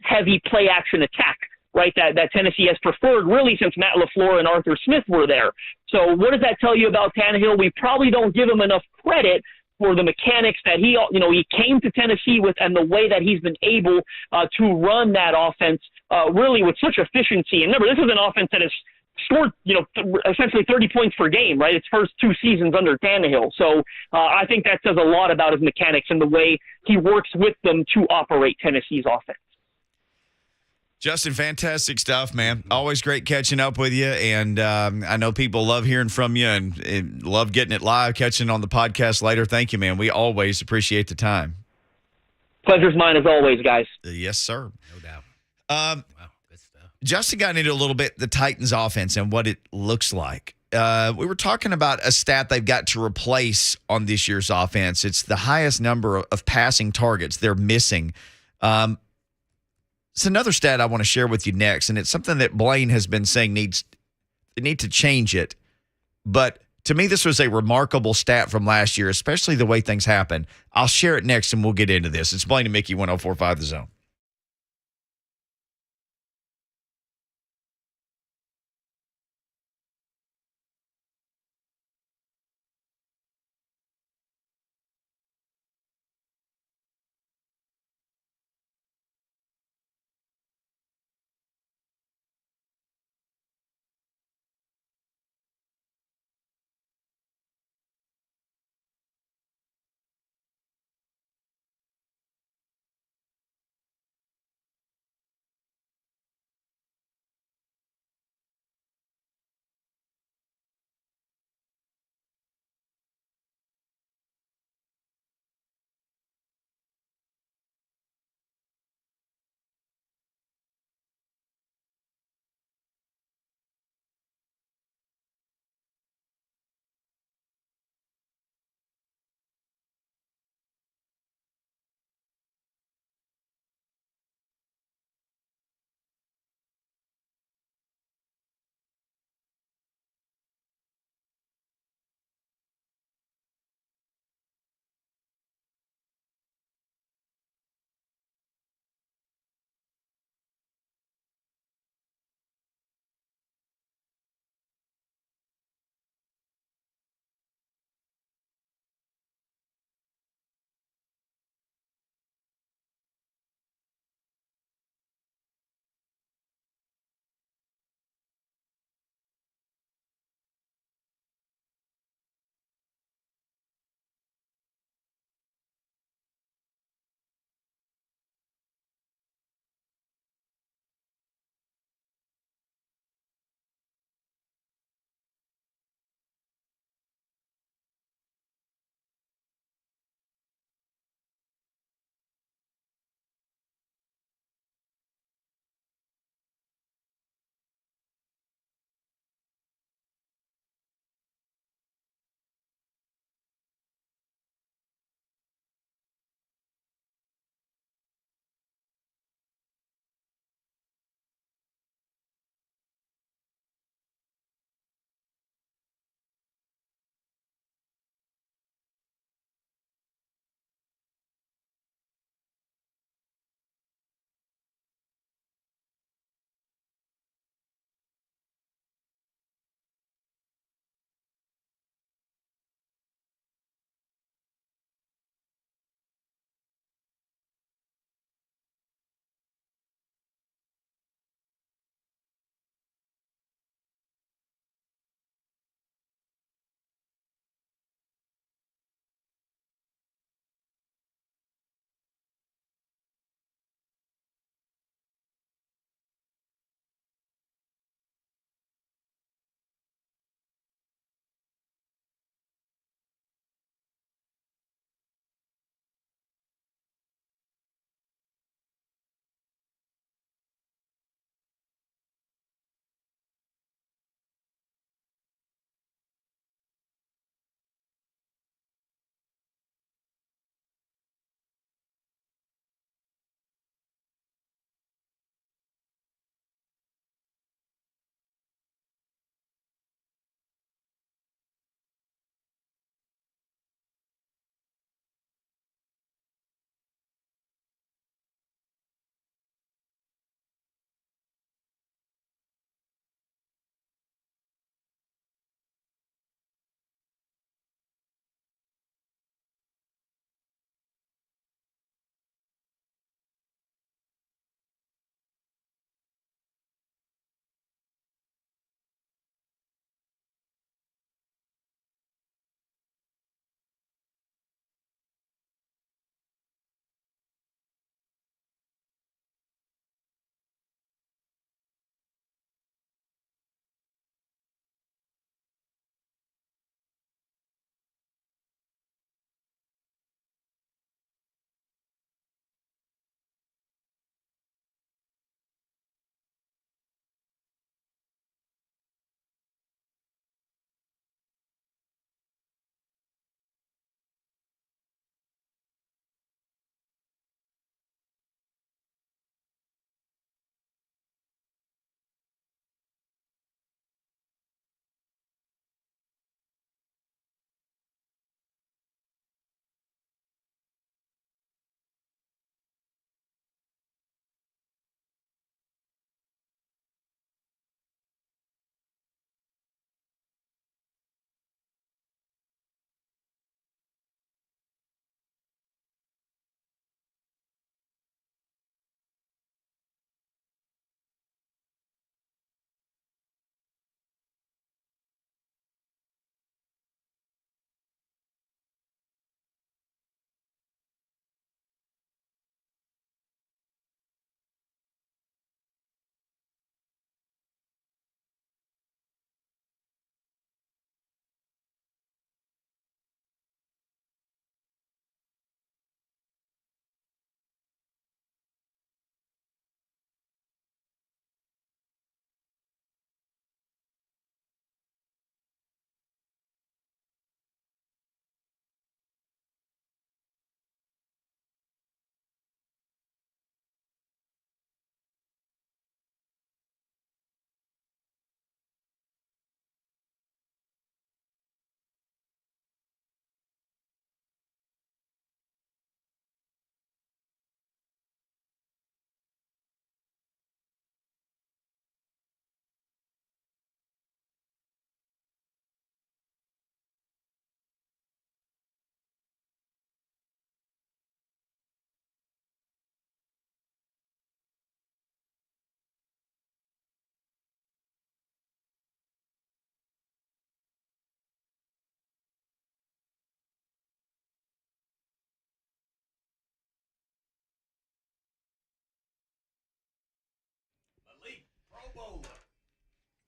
Speaker 5: heavy play action attack, right, that Tennessee has preferred really since Matt LaFleur and Arthur Smith were there. So what does that tell you about Tannehill? We probably don't give him enough credit for the mechanics that he came to Tennessee with, and the way that he's been able to run that offense really with such efficiency. And remember, this is an offense that has scored, essentially 30 points per game, right? Its first 2 seasons under Tannehill. So I think that says a lot about his mechanics and the way he works with them to operate Tennessee's offense.
Speaker 2: Justin, fantastic stuff, man. Always great catching up with you. And I know people love hearing from you and love getting it live, catching on the podcast later. Thank you, man. We always appreciate the time.
Speaker 5: Pleasure's mine as always, guys.
Speaker 2: Yes, sir.
Speaker 3: No doubt.
Speaker 2: Wow,
Speaker 3: good stuff.
Speaker 2: Justin got into a little bit the Titans offense and what it looks like. We were talking about a stat they've got to replace on this year's offense. It's the highest number of passing targets they're missing. It's another stat I want to share with you next, and it's something that Blaine has been saying they need to change it. But to me, this was a remarkable stat from last year, especially the way things happen. I'll share it next, and we'll get into this. It's Blaine and Mickey, 104.5 The Zone.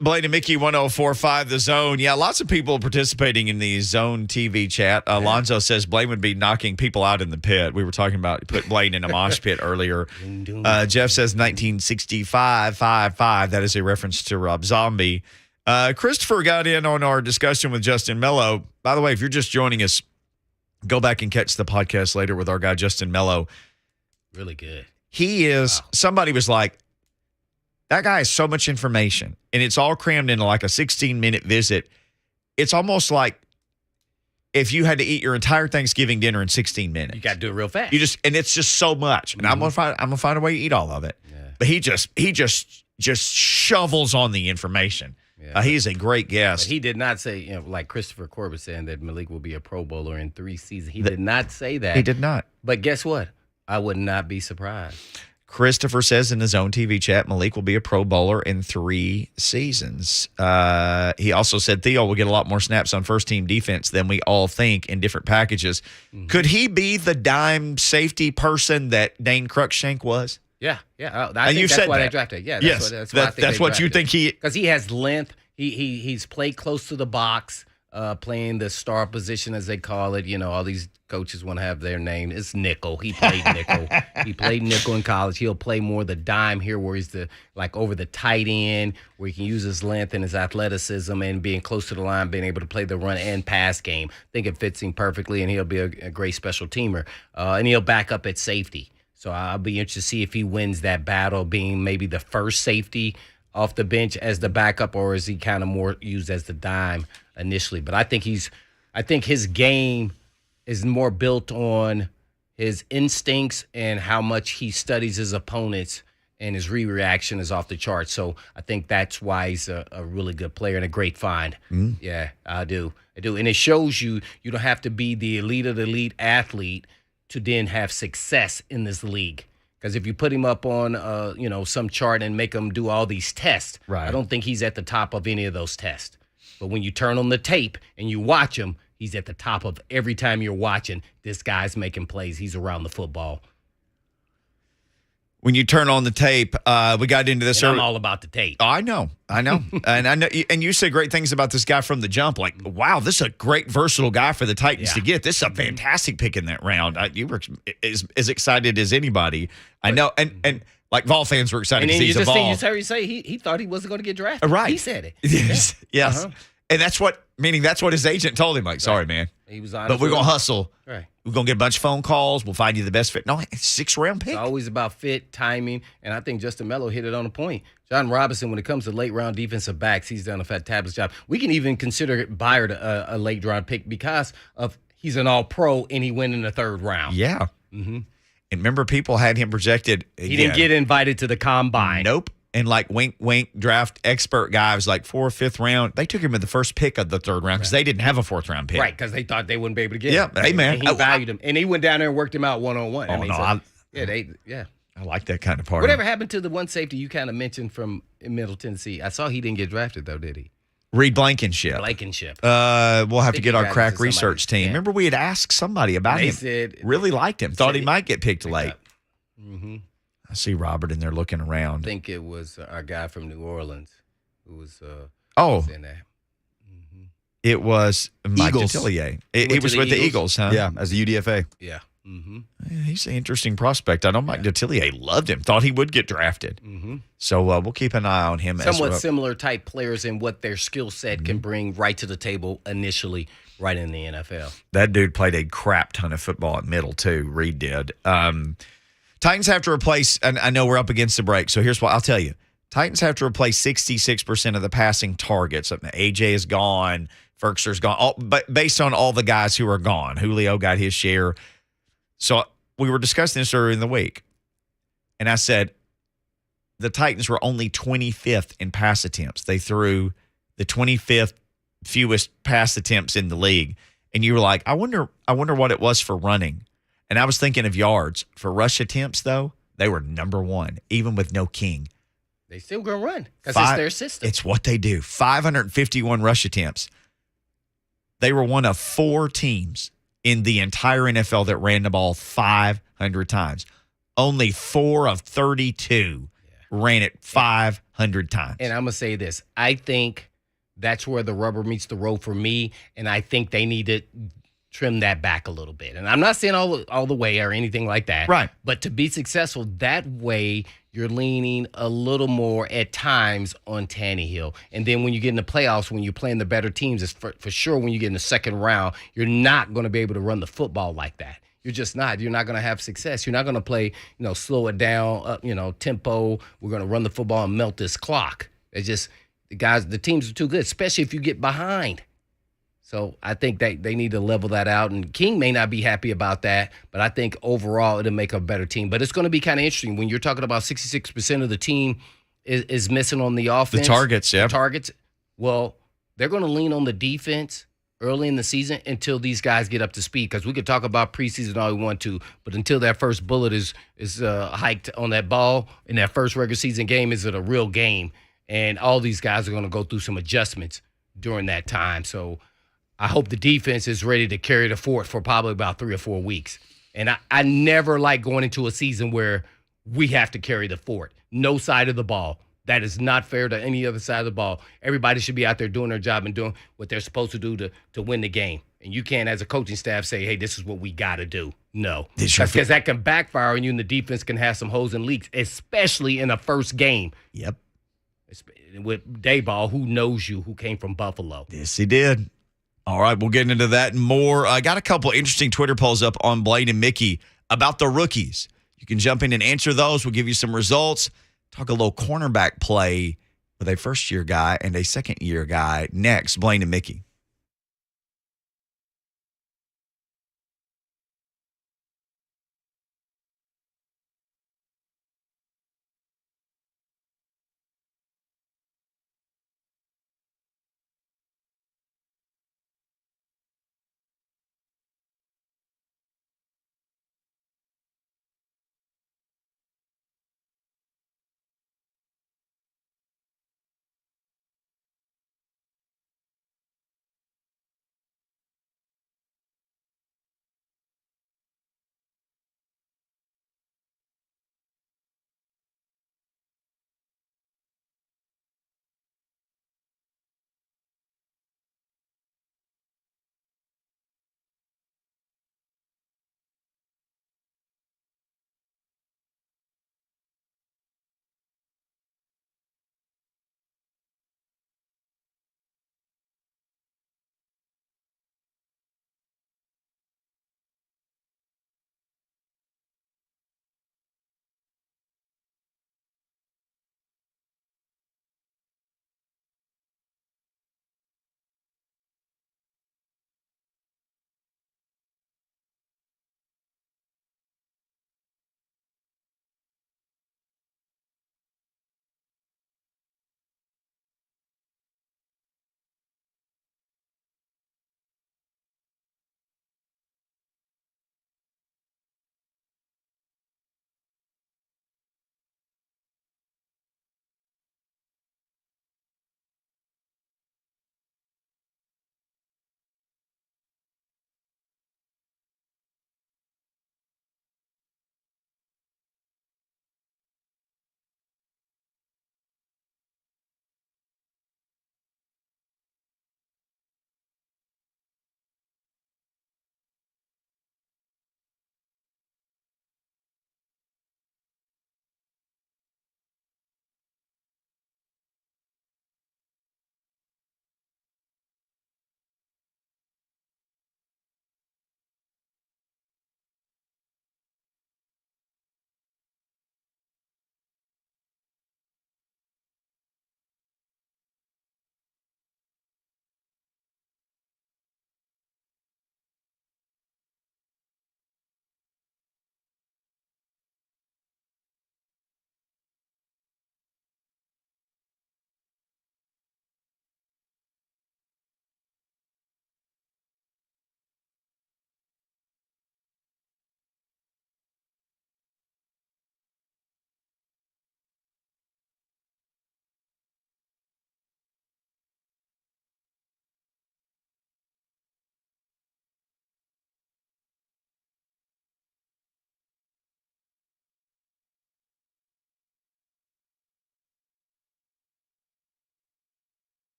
Speaker 2: Blaine and Mickey 1045 The Zone. Yeah, lots of people participating in the Zone TV chat. Alonzo says Blaine would be knocking people out in the pit. We were talking about put Blaine in a mosh pit earlier. Jeff says 1965, 5-5. That is a reference to Rob Zombie. Christopher got in on our discussion with Justin Mello. By the way, if you're just joining us, go back and catch the podcast later with our guy Justin Mello.
Speaker 3: Really good.
Speaker 2: He is, somebody was like, that guy has so much information, and it's all crammed into like a 16-minute visit. It's almost like if you had to eat your entire Thanksgiving dinner in 16 minutes.
Speaker 3: You got to do it real fast.
Speaker 2: And it's just so much. And I'm gonna find a way to eat all of it. Yeah. But he just shovels on the information. Yeah. He is a great guest.
Speaker 3: But he did not say, like Christopher Corbett saying that Malik will be a Pro Bowler in 3 seasons. He did not say that.
Speaker 2: He did not.
Speaker 3: But guess what? I would not be surprised.
Speaker 2: Christopher says in his own TV chat, Malik will be a Pro Bowler in 3 seasons. He also said Theo will get a lot more snaps on first-team defense than we all think in different packages. Mm-hmm. Could he be the dime safety person that Dane Cruikshank was?
Speaker 3: Yeah. I think that's why they drafted. Yeah,
Speaker 2: that's what you think he –
Speaker 3: because he has length. He's played close to the box, playing the star position, as they call it. All these coaches want to have their name. It's nickel. He played nickel. He played nickel in college. He'll play more the dime here, where he's over the tight end, where he can use his length and his athleticism and being close to the line, being able to play the run and pass game. I think it fits him perfectly, and he'll be a great special teamer. And he'll back up at safety. So I'll be interested to see if he wins that battle, being maybe the first safety off the bench as the backup, or is he kind of more used as the dime initially? But I think his game is more built on his instincts and how much he studies his opponents, and his reaction is off the charts. So I think that's why he's a really good player and a great find. Mm. Yeah, I do. And it shows you don't have to be the elite of the elite athlete to then have success in this league. Because if you put him up on some chart and make him do all these tests, right, I don't think he's at the top of any of those tests. But when you turn on the tape and you watch him, he's at the top of every time you're watching. This guy's making plays. He's around the football.
Speaker 2: When you turn on the tape, we got into this.
Speaker 3: I'm all about the tape.
Speaker 2: Oh, I know, and I know. And you said great things about this guy from the jump. Like, wow, this is a great versatile guy for the Titans to get. This is a fantastic pick in that round. You were as excited as anybody. I know, and like Vol fans were excited because he's a Vol.
Speaker 3: And you just heard you say he thought he wasn't going to get drafted.
Speaker 2: Right,
Speaker 3: he said it.
Speaker 2: Yes, yes. Uh-huh. And that's what his agent told him. Like, sorry, man.
Speaker 3: He was honest.
Speaker 2: But we're going to hustle.
Speaker 3: Right.
Speaker 2: We're going to get a bunch of phone calls. We'll find you the best fit. No, it's 6th-round pick.
Speaker 3: It's always about fit, timing, and I think Justin Mello hit it on the point. John Robinson, when it comes to late-round defensive backs, he's done a fantastic job. We can even consider Byard a late-round pick because of he's an all-pro and he went in the 3rd round.
Speaker 2: Yeah. Mm-hmm. And remember, people had him projected.
Speaker 3: He didn't get invited to the combine.
Speaker 2: Nope. And like wink, draft expert guy was like 4th, 5th round. They took him in the first pick of the 3rd round because they didn't have a 4th-round pick.
Speaker 3: Right, because they thought they wouldn't be able to get him.
Speaker 2: Yeah, hey, man.
Speaker 3: And he valued him. And he went down there and worked him out one-on-one.
Speaker 2: I like that kind of part.
Speaker 3: Whatever happened to the one safety you kind of mentioned from Middle Tennessee? I saw he didn't get drafted, though, did he?
Speaker 2: Reed Blankenship. We'll have to get our crack research team. Yeah. Remember, we had asked somebody about him.
Speaker 3: Said,
Speaker 2: really liked him. Thought he might get picked late. Mm-hmm. I see Robert in there looking around.
Speaker 3: I think it was our guy from New Orleans who was in that. Mm-hmm.
Speaker 2: It was Mike Detillier. He was with the Eagles, huh?
Speaker 1: Yeah, as a UDFA.
Speaker 3: Yeah. Mm-hmm.
Speaker 2: Yeah, he's an interesting prospect. I know Mike Detillier loved him, thought he would get drafted. Mm-hmm. So we'll keep an eye on him.
Speaker 3: Somewhat similar type players in what their skill set can bring right to the table initially, right in the NFL.
Speaker 2: That dude played a crap ton of football at middle, too. Reed did. Titans have to replace, and I know we're up against the break, so here's what I'll tell you. Titans have to replace 66% of the passing targets. AJ is gone. Ferkser's gone. But based on all the guys who are gone, Julio got his share. So we were discussing this earlier in the week, and I said the Titans were only 25th in pass attempts. They threw the 25th fewest pass attempts in the league. And you were like, I wonder what it was for running. And I was thinking of yards. For rush attempts, though, they were number 1, even with no King.
Speaker 3: They still going to run because it's their system.
Speaker 2: It's what they do. 551 rush attempts. They were one of 4 teams in the entire NFL that ran the ball 500 times. Only 4 of 32 ran it 500 times.
Speaker 3: And I'm going to say this. I think that's where the rubber meets the road for me, and I think they need to trim that back a little bit. And I'm not saying all the way or anything like that.
Speaker 2: Right.
Speaker 3: But to be successful that way, you're leaning a little more at times on Tannehill. And then when you get in the playoffs, when you're playing the better teams, it's for sure when you get in the second round, you're not going to be able to run the football like that. You're just not. You're not going to have success. You're not going to play, slow it down, tempo. We're going to run the football and melt this clock. It's just the teams are too good, especially if you get behind. So I think they need to level that out. And King may not be happy about that, but I think overall it'll make a better team. But it's going to be kind of interesting when you're talking about 66% of the team is missing on the offense.
Speaker 2: The targets, yeah.
Speaker 3: Targets. Well, they're going to lean on the defense early in the season until these guys get up to speed, because we could talk about preseason all we want to, but until that first bullet is hiked on that ball in that first regular season game, is it a real game? And all these guys are going to go through some adjustments during that time. So I hope the defense is ready to carry the fort for probably about 3 or 4 weeks. And I never like going into a season where we have to carry the fort. No side of the ball. That is not fair to any other side of the ball. Everybody should be out there doing their job and doing what they're supposed to do to win the game. And you can't, as a coaching staff, say, hey, this is what we got to do. No. Because that can backfire on you, and the defense can have some holes and leaks, especially in a first game.
Speaker 2: Yep.
Speaker 3: With Dayball, who knows you, who came from Buffalo.
Speaker 2: Yes, he did. All right, we'll get into that and more. I got a couple interesting Twitter polls up on Blaine and Mickey about the rookies. You can jump in and answer those. We'll give you some results. Talk a little cornerback play with a first-year guy and a second-year guy next. Blaine and Mickey.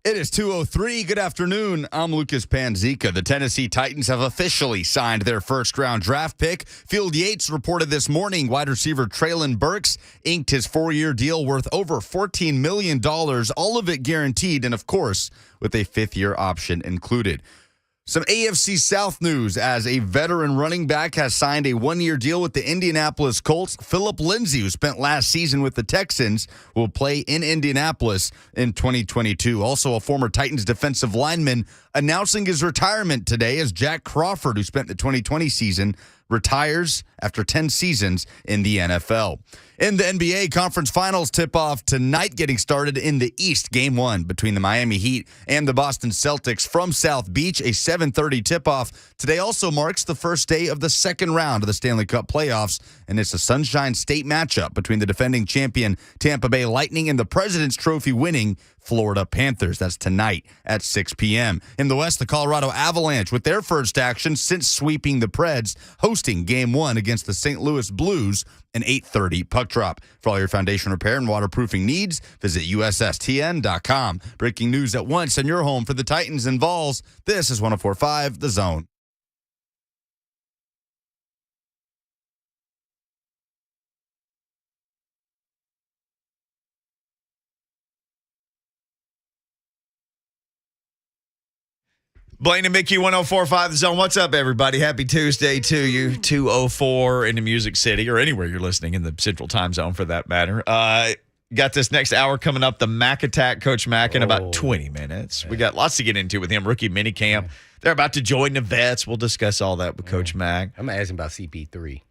Speaker 1: It is 2:03. Good afternoon. I'm Lucas Panzica. The Tennessee Titans have officially signed their first-round draft pick. Field Yates reported this morning wide receiver Treylon Burks inked his 4-year deal worth over $14 million, all of it guaranteed, and of course, with a 5th-year option included. Some AFC South news as a veteran running back has signed a 1-year deal with the Indianapolis Colts. Phillip Lindsay, who spent last season with the Texans, will play in Indianapolis in 2022. Also, a former Titans defensive lineman announcing his retirement today as Jack Crawford, who spent the 2020 season, retires after 10 seasons in the NFL. In the NBA, conference finals tip-off tonight, getting started in the East. Game 1 between the Miami Heat and the Boston Celtics from South Beach, a 7:30 tip-off. Today also marks the first day of the second round of the Stanley Cup playoffs, and it's a Sunshine State matchup between the defending champion Tampa Bay Lightning and the President's Trophy winning Florida Panthers. That's tonight at 6 p.m. In the West, the Colorado Avalanche, with their first action since sweeping the Preds, hosting Game 1 against the St. Louis Blues, an 8:30 puck drop. For all your foundation repair and waterproofing needs, visit USSTN.com. Breaking news at once on your home for the Titans and Vols. This is 104.5 The Zone.
Speaker 2: Blaine and Mickey, 104.5 The Zone. What's up, everybody? Happy Tuesday to you. 2:04 in the Music City, or anywhere you're listening in the Central Time Zone, for that matter. Got this next hour coming up, the Mac Attack, Coach Mac, in about 20 minutes.
Speaker 3: Man.
Speaker 2: We got lots to get into with him. Rookie minicamp. They're about to join the vets. We'll discuss all that with Coach Mac.
Speaker 3: I'm asking about CP3.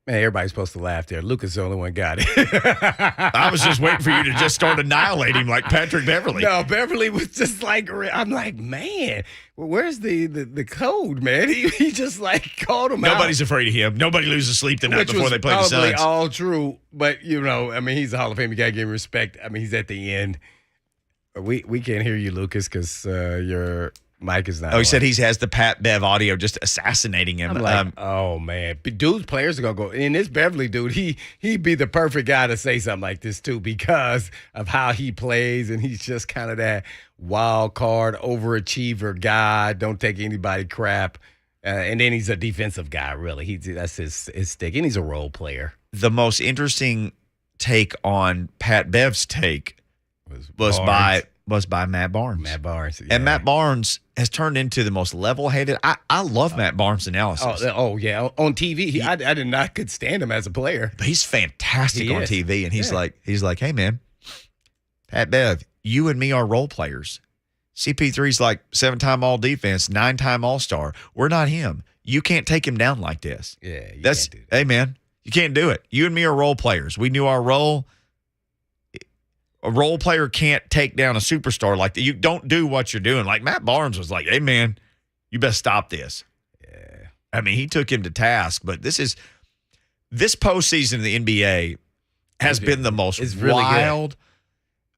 Speaker 3: Man, everybody's supposed to laugh there. Lucas is the only one got it.
Speaker 2: I was just waiting for you to just start annihilating like Patrick Beverly.
Speaker 3: No, Beverly was just like, I'm like, man, where's the code, man? He just like called him out.
Speaker 2: Nobody's afraid of him. Nobody loses sleep the night before they play the Suns.
Speaker 3: Probably all true, but I mean, he's a Hall of Fame. You gotta give him respect. I mean, he's at the end. We can't hear you, Lucas, because your mic is not.
Speaker 2: Oh, he
Speaker 3: on.
Speaker 2: said he has the Pat Bev audio just assassinating him.
Speaker 3: I'm like, oh man, dudes, players are gonna go. And this Beverly dude, he'd be the perfect guy to say something like this too, because of how he plays, and he's just kind of that wild card, overachiever guy. Don't take anybody crap, and then he's a defensive guy. Really, that's his stick, and he's a role player.
Speaker 2: The most interesting take on Pat Bev's take was by Matt Barnes.
Speaker 3: Matt Barnes. Yeah.
Speaker 2: And Matt Barnes has turned into the most level-headed. I love Matt Barnes' analysis.
Speaker 3: Oh yeah. On TV, I could stand him as a player.
Speaker 2: But he's fantastic on TV. And he's like, hey, man, Pat Bev, you and me are role players. CP3's like 7-time all-defense, 9-time all-star. We're not him. You can't take him down like this.
Speaker 3: Yeah, you can't do that.
Speaker 2: Hey, man, you can't do it. You and me are role players. We knew our role. A role player can't take down a superstar like that. You don't do what you're doing. Like Matt Barnes was like, hey, man, you best stop this.
Speaker 3: Yeah.
Speaker 2: I mean, he took him to task, but this postseason of the NBA has been the most
Speaker 3: really
Speaker 2: wild.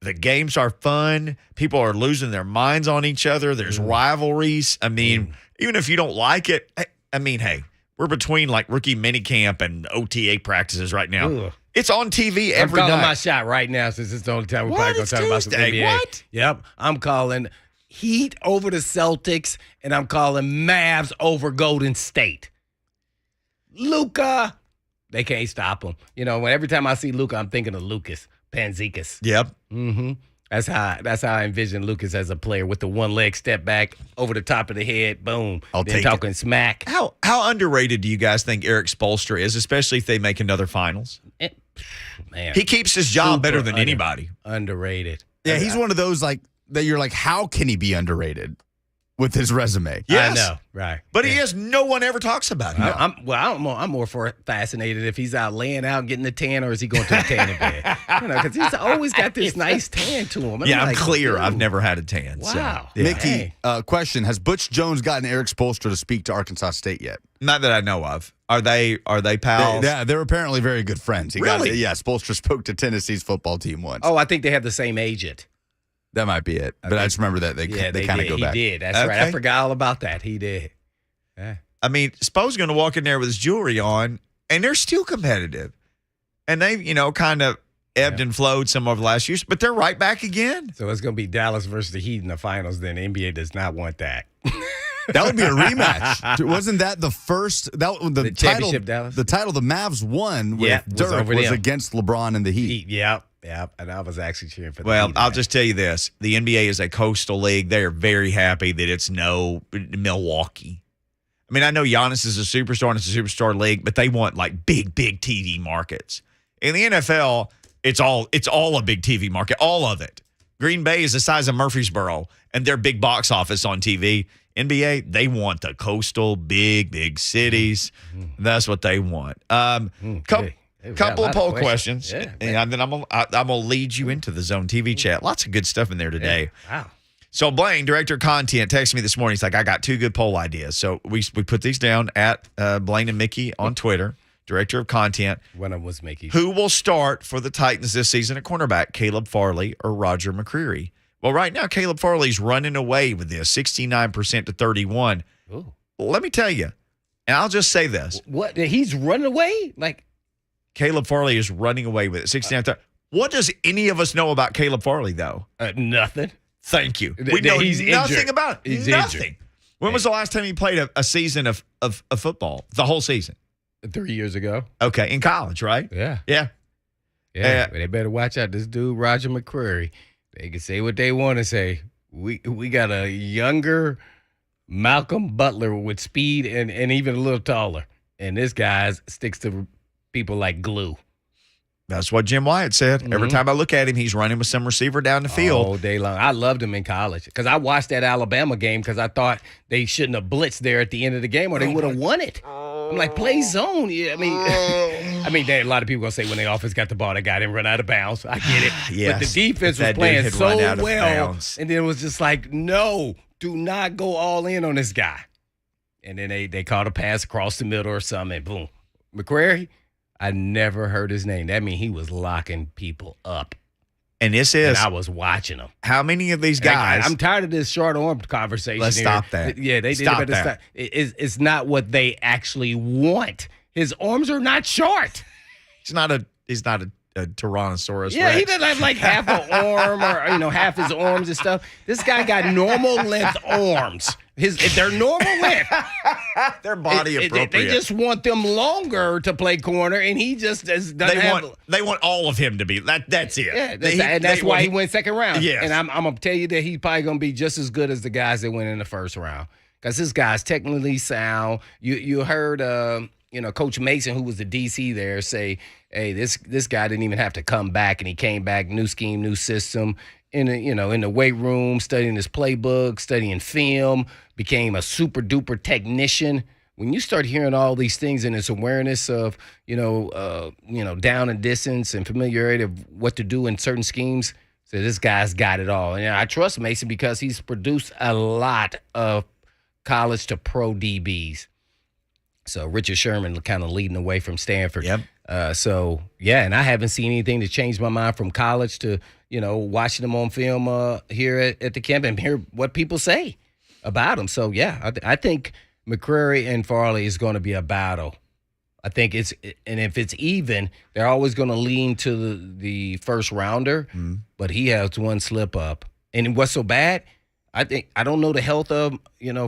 Speaker 2: Good. The games are fun. People are losing their minds on each other. There's rivalries. I mean, even if you don't like it, I mean, hey, we're between like rookie minicamp and OTA practices right now.
Speaker 3: Ugh.
Speaker 2: It's on TV every night.
Speaker 3: I'm calling my shot right now, since it's the only time we're probably going to talk about some NBA.
Speaker 2: What?
Speaker 3: Yep. I'm calling Heat over the Celtics, and I'm calling Mavs over Golden State. Luka, they can't stop him. Every time I see Luka, I'm thinking of Lucas Panzikas.
Speaker 2: Yep.
Speaker 3: Mm-hmm. That's how I envision Lucas as a player, with the one leg step back over the top of the head, boom.
Speaker 1: I'll
Speaker 3: then
Speaker 1: take
Speaker 3: talking
Speaker 1: it.
Speaker 3: smack.
Speaker 2: How underrated do you guys think Eric Spoelstra is, especially if they make another finals?
Speaker 3: Man,
Speaker 2: He keeps his job better than
Speaker 3: Super
Speaker 2: anybody.
Speaker 3: underrated.
Speaker 1: Yeah, he's one of those like that you're like, how can he be underrated with his resume?
Speaker 2: Yes.
Speaker 3: I know, right?
Speaker 2: But he is. No one ever talks about him.
Speaker 3: I'm more fascinated if he's out laying out getting the tan, or is he going to the tanning bed? Because he's always got this nice tan to him.
Speaker 2: I'm
Speaker 3: like,
Speaker 2: clear.
Speaker 3: dude.
Speaker 2: I've never had a tan.
Speaker 3: Wow.
Speaker 2: So, yeah.
Speaker 1: Mickey, question: has Butch Jones gotten Eric Spoelstra to speak to Arkansas State yet?
Speaker 2: Not that I know of. Are they pals?
Speaker 1: They're apparently very good friends.
Speaker 2: Really?
Speaker 1: Spoelstra spoke to Tennessee's football team once.
Speaker 3: Oh, I think they have the same agent.
Speaker 1: That might be it. But I just remember that they kind of go back.
Speaker 3: He did. That's
Speaker 2: Okay.
Speaker 3: right. I forgot all about that. He did. Yeah.
Speaker 2: I mean, Spo's going to walk in there with his jewelry on, and they're still competitive. And they, kind of ebbed and flowed some over the last years, but they're right back again.
Speaker 3: So it's going to be Dallas versus the Heat in the finals. Then the NBA does not want that.
Speaker 1: That would be a rematch. Wasn't that the first? The
Speaker 3: championship Dallas?
Speaker 1: The title the Mavs won with Dirk was against LeBron and the Heat.
Speaker 3: Yep. And I was actually cheering for the
Speaker 2: Well,
Speaker 3: Heat.
Speaker 2: I'll just tell you this. The NBA is a coastal league. They are very happy that it's no Milwaukee. I mean, I know Giannis is a superstar and it's a superstar league, but they want like big TV markets. In the NFL, it's all a big TV market, all of it. Green Bay is the size of Murfreesboro, and their big box office on TV. NBA, they want the coastal, big cities. That's what they want. Couple of poll questions, and then I'm gonna lead you into the Zone TV chat. Lots of good stuff in there today.
Speaker 3: Yeah. Wow.
Speaker 2: So Blaine, director of content, texted me this morning. He's like, I got 2 good poll ideas. So we put these down at Blaine and Mickey on Twitter. Director of content.
Speaker 3: One of them was Mickey.
Speaker 2: Who will start for the Titans this season at cornerback, Caleb Farley or Roger McCreary? Well, right now, Caleb Farley's running away with this, 69% to 31%.
Speaker 3: Ooh.
Speaker 2: Let me tell you, and I'll just say this.
Speaker 3: What? He's running away? Like
Speaker 2: Caleb Farley is running away with it, 69%. What does any of us know about Caleb Farley, though?
Speaker 3: Nothing.
Speaker 2: Thank you. We know
Speaker 3: he's
Speaker 2: nothing
Speaker 3: injured.
Speaker 2: about it.
Speaker 3: He's
Speaker 2: nothing.
Speaker 3: injured.
Speaker 2: When was the last time he played a season of football? The whole season?
Speaker 3: 3 years ago.
Speaker 2: Okay, in college, right?
Speaker 3: Yeah.
Speaker 2: Yeah.
Speaker 3: But they better watch out. This dude, Roger McCreary, they can say what they want to say. We got a younger Malcolm Butler with speed and even a little taller. And this guy sticks to people like glue.
Speaker 2: That's what Jim Wyatt said. Mm-hmm. Every time I look at him, he's running with some receiver down the field.
Speaker 3: All day long. I loved him in college because I watched that Alabama game because I thought they shouldn't have blitzed there at the end of the game or they would have won it. I'm like, play zone. Yeah, I mean, a lot of people going to say when the offense got the ball, they got him run out of bounds. I get it.
Speaker 2: Yes,
Speaker 3: but the defense was playing so well. And then it was just like, no, do not go all in on this guy. And then they caught a pass across the middle or something, and boom. McCreary, I never heard his name. That means he was locking people up.
Speaker 2: And this is.
Speaker 3: And I was watching them.
Speaker 2: How many of these guys?
Speaker 3: I'm tired of this short arm conversation.
Speaker 2: Let's stop that.
Speaker 3: Yeah, they
Speaker 2: stop
Speaker 3: better stop. It's not what they actually want. His arms are not short.
Speaker 2: He's not a Tyrannosaurus
Speaker 3: Yeah,
Speaker 2: Rex.
Speaker 3: he doesn't have like half an arm or half his arms and stuff. This guy got normal length arms. They're normal length.
Speaker 2: They're body appropriate.
Speaker 3: They just want them longer to play corner, and he just doesn't have.
Speaker 2: They want all of him to be. That's it.
Speaker 3: Yeah, that's why he went second round.
Speaker 2: Yes.
Speaker 3: And I'm gonna tell you that he's probably gonna be just as good as the guys that went in the first round because this guy's technically sound. You heard Coach Mason, who was the DC there, say, "Hey, this guy didn't even have to come back, and he came back, new scheme, new system." In the weight room, studying his playbook, studying film, became a super duper technician. When you start hearing all these things and this awareness of down and distance and familiarity of what to do in certain schemes, so this guy's got it all. And I trust Mason because he's produced a lot of college to pro DBs. So Richard Sherman kind of leading away from Stanford.
Speaker 2: Yep.
Speaker 3: And I haven't seen anything to change my mind from college to, watching them on film here at the camp and hear what people say about them. So, I think McCreary and Farley is going to be a battle. I think and if it's even, they're always going to lean to the first rounder, but he has one slip up. And what's so bad, I don't know the health of,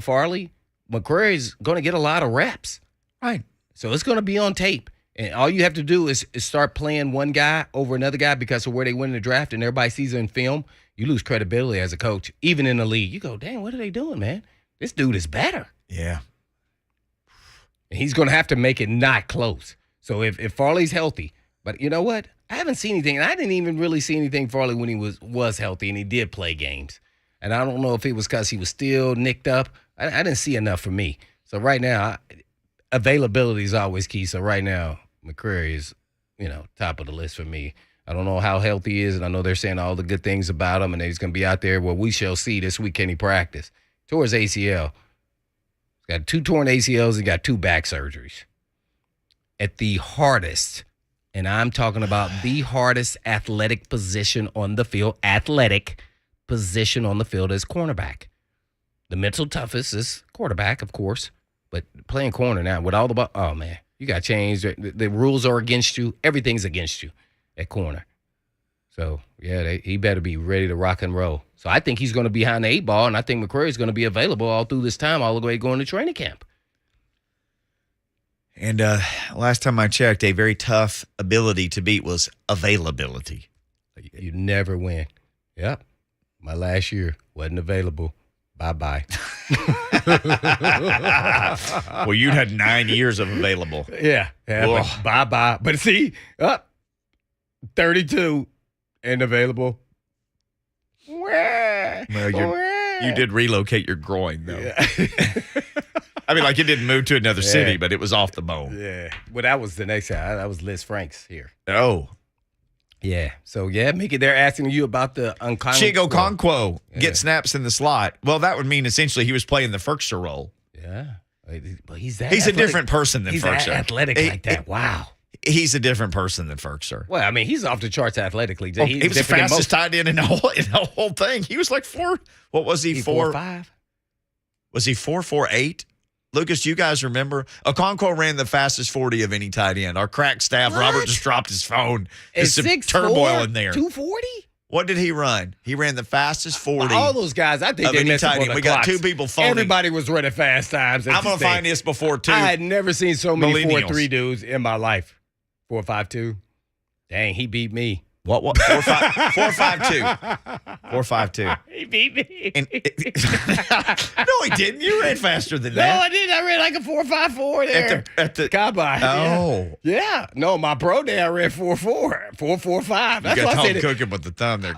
Speaker 3: Farley. McCreary's going to get a lot of reps.
Speaker 2: Right.
Speaker 3: So it's going to be on tape. And all you have to do is start playing one guy over another guy because of where they win the draft and everybody sees it in film. You lose credibility as a coach, even in the league. You go, dang, what are they doing, man? This dude is better.
Speaker 2: Yeah.
Speaker 3: And he's going to have to make it not close. So if Farley's healthy, but you know what? I haven't seen anything. And I didn't even really see anything Farley when he was healthy and he did play games. And I don't know if it was because he was still nicked up. I didn't see enough for me. So right now, availability is always key. So right now, McCreary is, top of the list for me. I don't know how healthy he is, and I know they're saying all the good things about him, and he's going to be out there. Well, we shall see this week. Can he practice? Tore his ACL. He's got 2 torn ACLs. He got 2 back surgeries. At the hardest, and I'm talking about the hardest athletic position on the field, is cornerback. The mental toughest is quarterback, of course, but playing corner now with all the ball, oh, man. You got to change. The rules are against you. Everything's against you at corner. So, yeah, he better be ready to rock and roll. So I think he's going to be behind the 8 ball, and I think McCrary is going to be available all through this time, all the way going to training camp.
Speaker 2: And last time I checked, a very tough ability to beat was availability.
Speaker 3: You never win. Yep. My last year wasn't available. Bye-bye.
Speaker 2: Well, you'd had 9 years of available.
Speaker 3: Yeah. Bye-bye. But see, 32 and available.
Speaker 2: Well, you did relocate your groin, though.
Speaker 3: Yeah.
Speaker 2: I mean, like, you didn't move to another city, but it was off the bone.
Speaker 3: Yeah. Well, that was the next guy. That was Liz Franks here.
Speaker 2: Oh.
Speaker 3: Yeah. So, yeah, Mickey, they're asking you about the
Speaker 2: Chigo Conquo get snaps in the slot. Well, that would mean essentially he was playing the Ferkser role.
Speaker 3: Yeah. But he's a
Speaker 2: different person than Ferkser.
Speaker 3: He's athletic like that. Wow.
Speaker 2: He's a different person than Ferkser.
Speaker 3: Well, I mean, he's off the charts athletically.
Speaker 2: He was the fastest tight end in the whole thing. He was like 4. What was he?
Speaker 3: 4.5.
Speaker 2: Was he 4.48? Lucas, you guys remember? Okonkwo ran the fastest 40 of any tight end. Our crack staff,
Speaker 3: What?
Speaker 2: Robert, just dropped his phone. There's some
Speaker 3: 6'4",
Speaker 2: turmoil in there.
Speaker 3: 240?
Speaker 2: What did he run? He ran the fastest 40.
Speaker 3: All those guys, I think
Speaker 2: of
Speaker 3: they
Speaker 2: any
Speaker 3: messed up
Speaker 2: tight
Speaker 3: on
Speaker 2: end.
Speaker 3: the
Speaker 2: We got
Speaker 3: clocks.
Speaker 2: 2 people phoning.
Speaker 3: Everybody was running fast times.
Speaker 2: I'm going to find this before, too.
Speaker 3: I had never seen so many
Speaker 2: Millennials.
Speaker 3: 4.3 dudes in my life. 4.52. Dang, he beat me.
Speaker 2: What? 4.52. 4.52.
Speaker 3: He beat me.
Speaker 2: No, he didn't. You ran faster than
Speaker 3: No,
Speaker 2: that.
Speaker 3: I didn't. I ran like a 4.54 there.
Speaker 2: At the
Speaker 3: combine.
Speaker 2: Oh.
Speaker 3: Yeah. No, my pro day I ran 4.4. 4.45. That's
Speaker 2: You
Speaker 3: why
Speaker 2: got
Speaker 3: I
Speaker 2: Tom
Speaker 3: said
Speaker 2: cooking with the thumb there.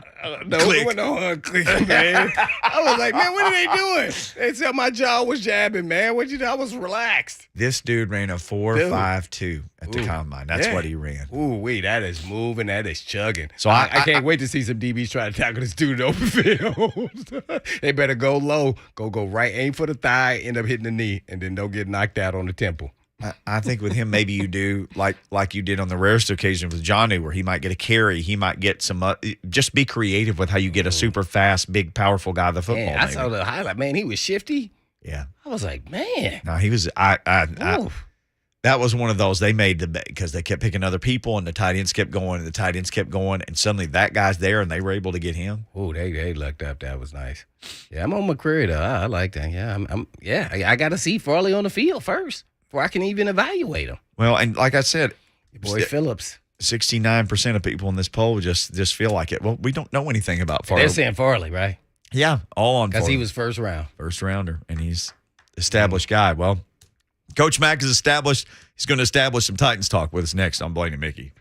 Speaker 3: Click. No, click, man. I was like, man, what are they doing? They said my jaw was jabbing, man. What you do? I was relaxed.
Speaker 2: This dude ran a 4.52 at the combine. That's what he ran.
Speaker 3: Ooh, wait, that is moving. That is chugging.
Speaker 2: So
Speaker 3: I can't wait to see some DBs try to tackle this dude in the open field. They better go low, go right, aim for the thigh, end up hitting the knee, and then don't get knocked out on the temple.
Speaker 2: I think with him, maybe you do like you did on the rarest occasion with Johnny, where he might get a carry. He might get some just be creative with how you get a super fast, big, powerful guy of the football.
Speaker 3: Man, I saw the highlight. Man, he was shifty.
Speaker 2: Yeah.
Speaker 3: I was like, man.
Speaker 2: No, he was that was one of those they made because they kept picking other people and the tight ends kept going and the tight ends kept going and suddenly that guy's there and they were able to get him.
Speaker 3: Oh, they lucked up. That was nice. Yeah, I'm on McCrary though. I like that. Yeah, I got to see Farley on the field first before I can even evaluate him.
Speaker 2: Well, and like I said,
Speaker 3: your boy Phillips.
Speaker 2: 69% of people in this poll just feel like it. Well, we don't know anything about Farley.
Speaker 3: They're saying Farley, right?
Speaker 2: Yeah, all on
Speaker 3: because
Speaker 2: Farley.
Speaker 3: he was first rounder,
Speaker 2: and he's established guy. Well, Coach Mack is established. He's going to establish some Titans talk with us next on Blaine and Mickey.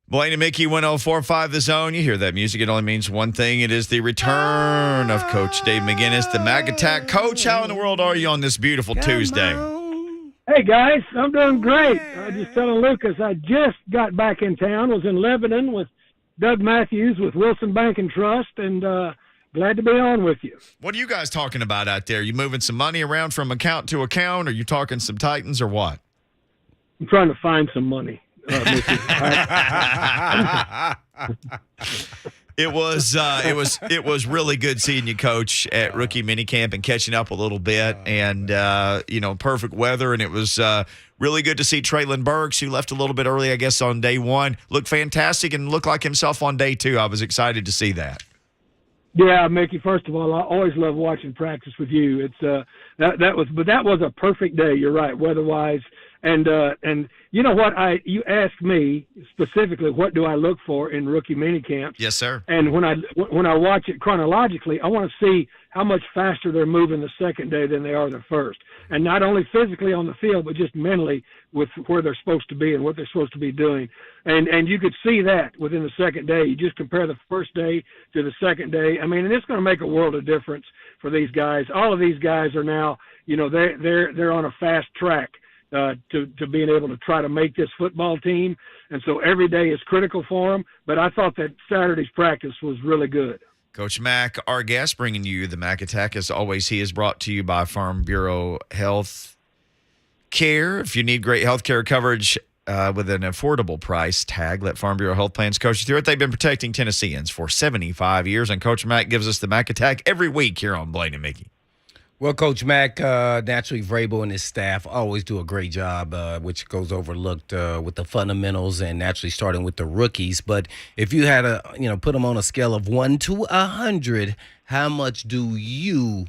Speaker 2: Blaine and Mickey 104.5 The Zone. You hear that music, it only means one thing. It is the return of Coach Dave McGinnis, the Mac Attack. Coach, how in the world are you on this beautiful Tuesday?
Speaker 6: Hey, guys, I'm doing great. I just telling Lucas I just got back in town, was in Lebanon with Doug Matthews with Wilson Bank and Trust, and glad to be on with you.
Speaker 2: What are you guys talking about out there? You moving some money around from account to account? Are you talking some Titans or what?
Speaker 6: I'm trying to find some money.
Speaker 2: It was really good seeing you, Coach, at rookie minicamp and catching up a little bit, and perfect weather, and it was really good to see Traylon Burks, who left a little bit early, I guess, on day one, looked fantastic and looked like himself on day two. I was excited to see that.
Speaker 6: Yeah, Mickey. First of all, I always love watching practice with you. It's that was a perfect day. You're right, weather-wise. And you know what? You asked me specifically, what do I look for in rookie minicamps?
Speaker 2: Yes, sir.
Speaker 6: And when I watch it chronologically, I want to see how much faster they're moving the second day than they are the first, and not only physically on the field, but just mentally with where they're supposed to be and what they're supposed to be doing. And you could see that within the second day. You just compare the first day to the second day. I mean, and it's going to make a world of difference for these guys. All of these guys are now, they're on a fast track to being able to try to make this football team. And so every day is critical for them. But I thought that Saturday's practice was really good.
Speaker 2: Coach Mack, our guest, bringing you the Mac Attack. As always, he is brought to you by Farm Bureau Health Care. If you need great health care coverage with an affordable price tag, let Farm Bureau Health Plans coach you through it. They've been protecting Tennesseans for 75 years, and Coach Mack gives us the Mac Attack every week here on Blaine and Mickey.
Speaker 3: Well, Coach Mack, naturally, Vrabel and his staff always do a great job, which goes overlooked with the fundamentals and naturally starting with the rookies. But if you had to, put them on a scale of 1 to 100, how much do you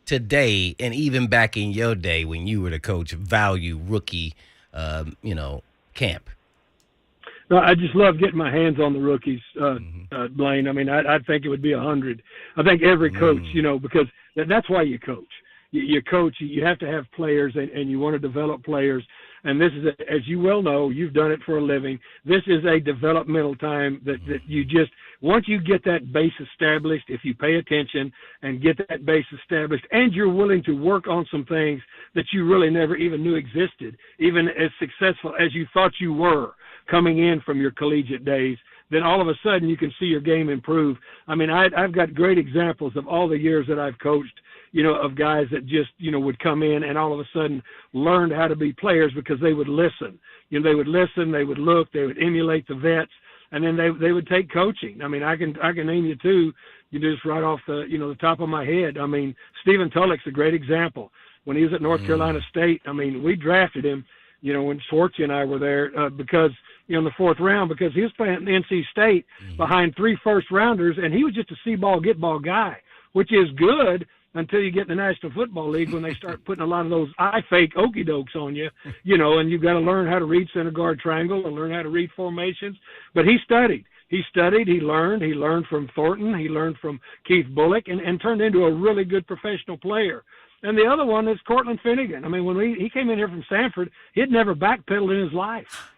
Speaker 3: today and even back in your day when you were the coach value rookie, camp?
Speaker 6: No, I just love getting my hands on the rookies, Blaine. I mean, I think it would be 100. I think every coach, because that's why you coach. You coach, you have to have players, and you want to develop players. And this is, as you well know, you've done it for a living. This is a developmental time that you just, once you get that base established, if you pay attention and get that base established, and you're willing to work on some things that you really never even knew existed, even as successful as you thought you were coming in from your collegiate days, then all of a sudden you can see your game improve. I mean, I've got great examples of all the years that I've coached, of guys that just, would come in and all of a sudden learned how to be players because they would listen. They would listen, they would look, they would emulate the vets, and then they would take coaching. I mean, I can name you two, just right off the, the top of my head. I mean, Stephen Tulloch's a great example. When he was at North Carolina State, I mean, we drafted him, when Schwartzy and I were there because, in the fourth round, because he was playing at NC State behind 3 first-rounders, and he was just a see-ball, get-ball guy, which is good until you get in the National Football League when they start putting a lot of those eye-fake okey-dokes on you, and you've got to learn how to read center guard triangle and learn how to read formations. But he studied. He learned. He learned from Thornton. He learned from Keith Bullock and turned into a really good professional player. And the other one is Cortland Finnegan. I mean, when he came in here from Stanford, he had never backpedaled in his life.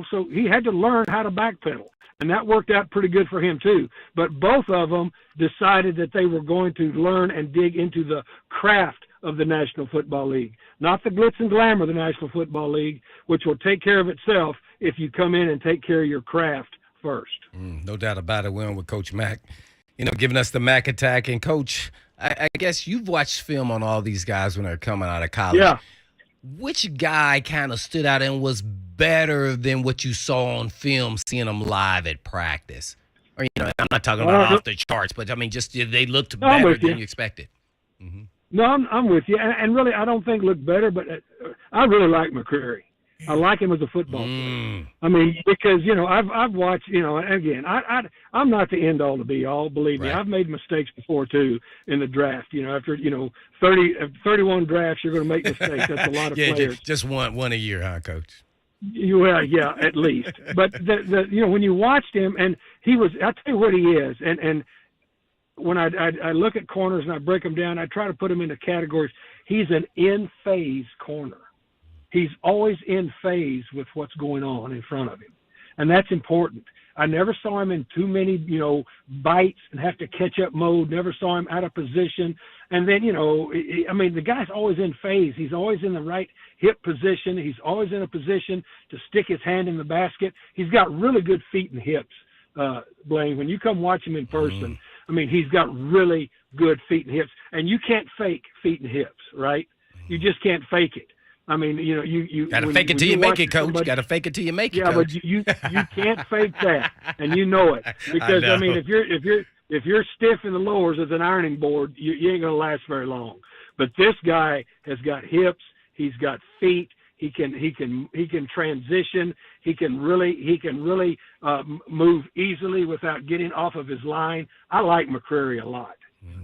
Speaker 6: So he had to learn how to backpedal, and that worked out pretty good for him too. But both of them decided that they were going to learn and dig into the craft of the National Football League, not the glitz and glamour of the National Football League, which will take care of itself if you come in and take care of your craft first.
Speaker 3: No doubt about it. We're on with Coach Mack, giving us the Mac Attack. And Coach, I guess you've watched film on all these guys when they're coming out of college.
Speaker 6: Yeah.
Speaker 3: Which guy kind of stood out and was better than what you saw on film, seeing them live at practice? Or, I'm not talking about off the charts, but I mean, just they looked better than you expected. Mm-hmm.
Speaker 6: No, I'm with you. And really, I don't think looked better, but I really like McCreary. I like him as a football player. I mean, because, I've watched, again, I'm not the end all to be all, believe me. I've made mistakes before too in the draft. After, 31 drafts, you're going to make mistakes. That's a lot of players.
Speaker 3: Just one a year, huh, Coach?
Speaker 6: Well, yeah, at least. But when you watched him, and I'll tell you what he is. And when I look at corners and I break them down, I try to put them into categories. He's an in-phase corner. He's always in phase with what's going on in front of him. and that's important. I never saw him in too many, bites and have to catch up mode. Never saw him out of position. And then, the guy's always in phase. He's always in the right hip position. He's always in a position to stick his hand in the basket. He's got really good feet and hips, Blaine. When you come watch him in person, he's got really good feet and hips. And you can't fake feet and hips, right? You just can't fake it. You
Speaker 3: got to fake it till you make it, Coach. Got to fake it till you make it, Coach.
Speaker 6: But you can't fake that, and you know it because if you're stiff in the lowers as an ironing board, you ain't gonna last very long. But this guy has got hips. He's got feet. He can transition. He can really move easily without getting off of his line. I like McCreary a lot.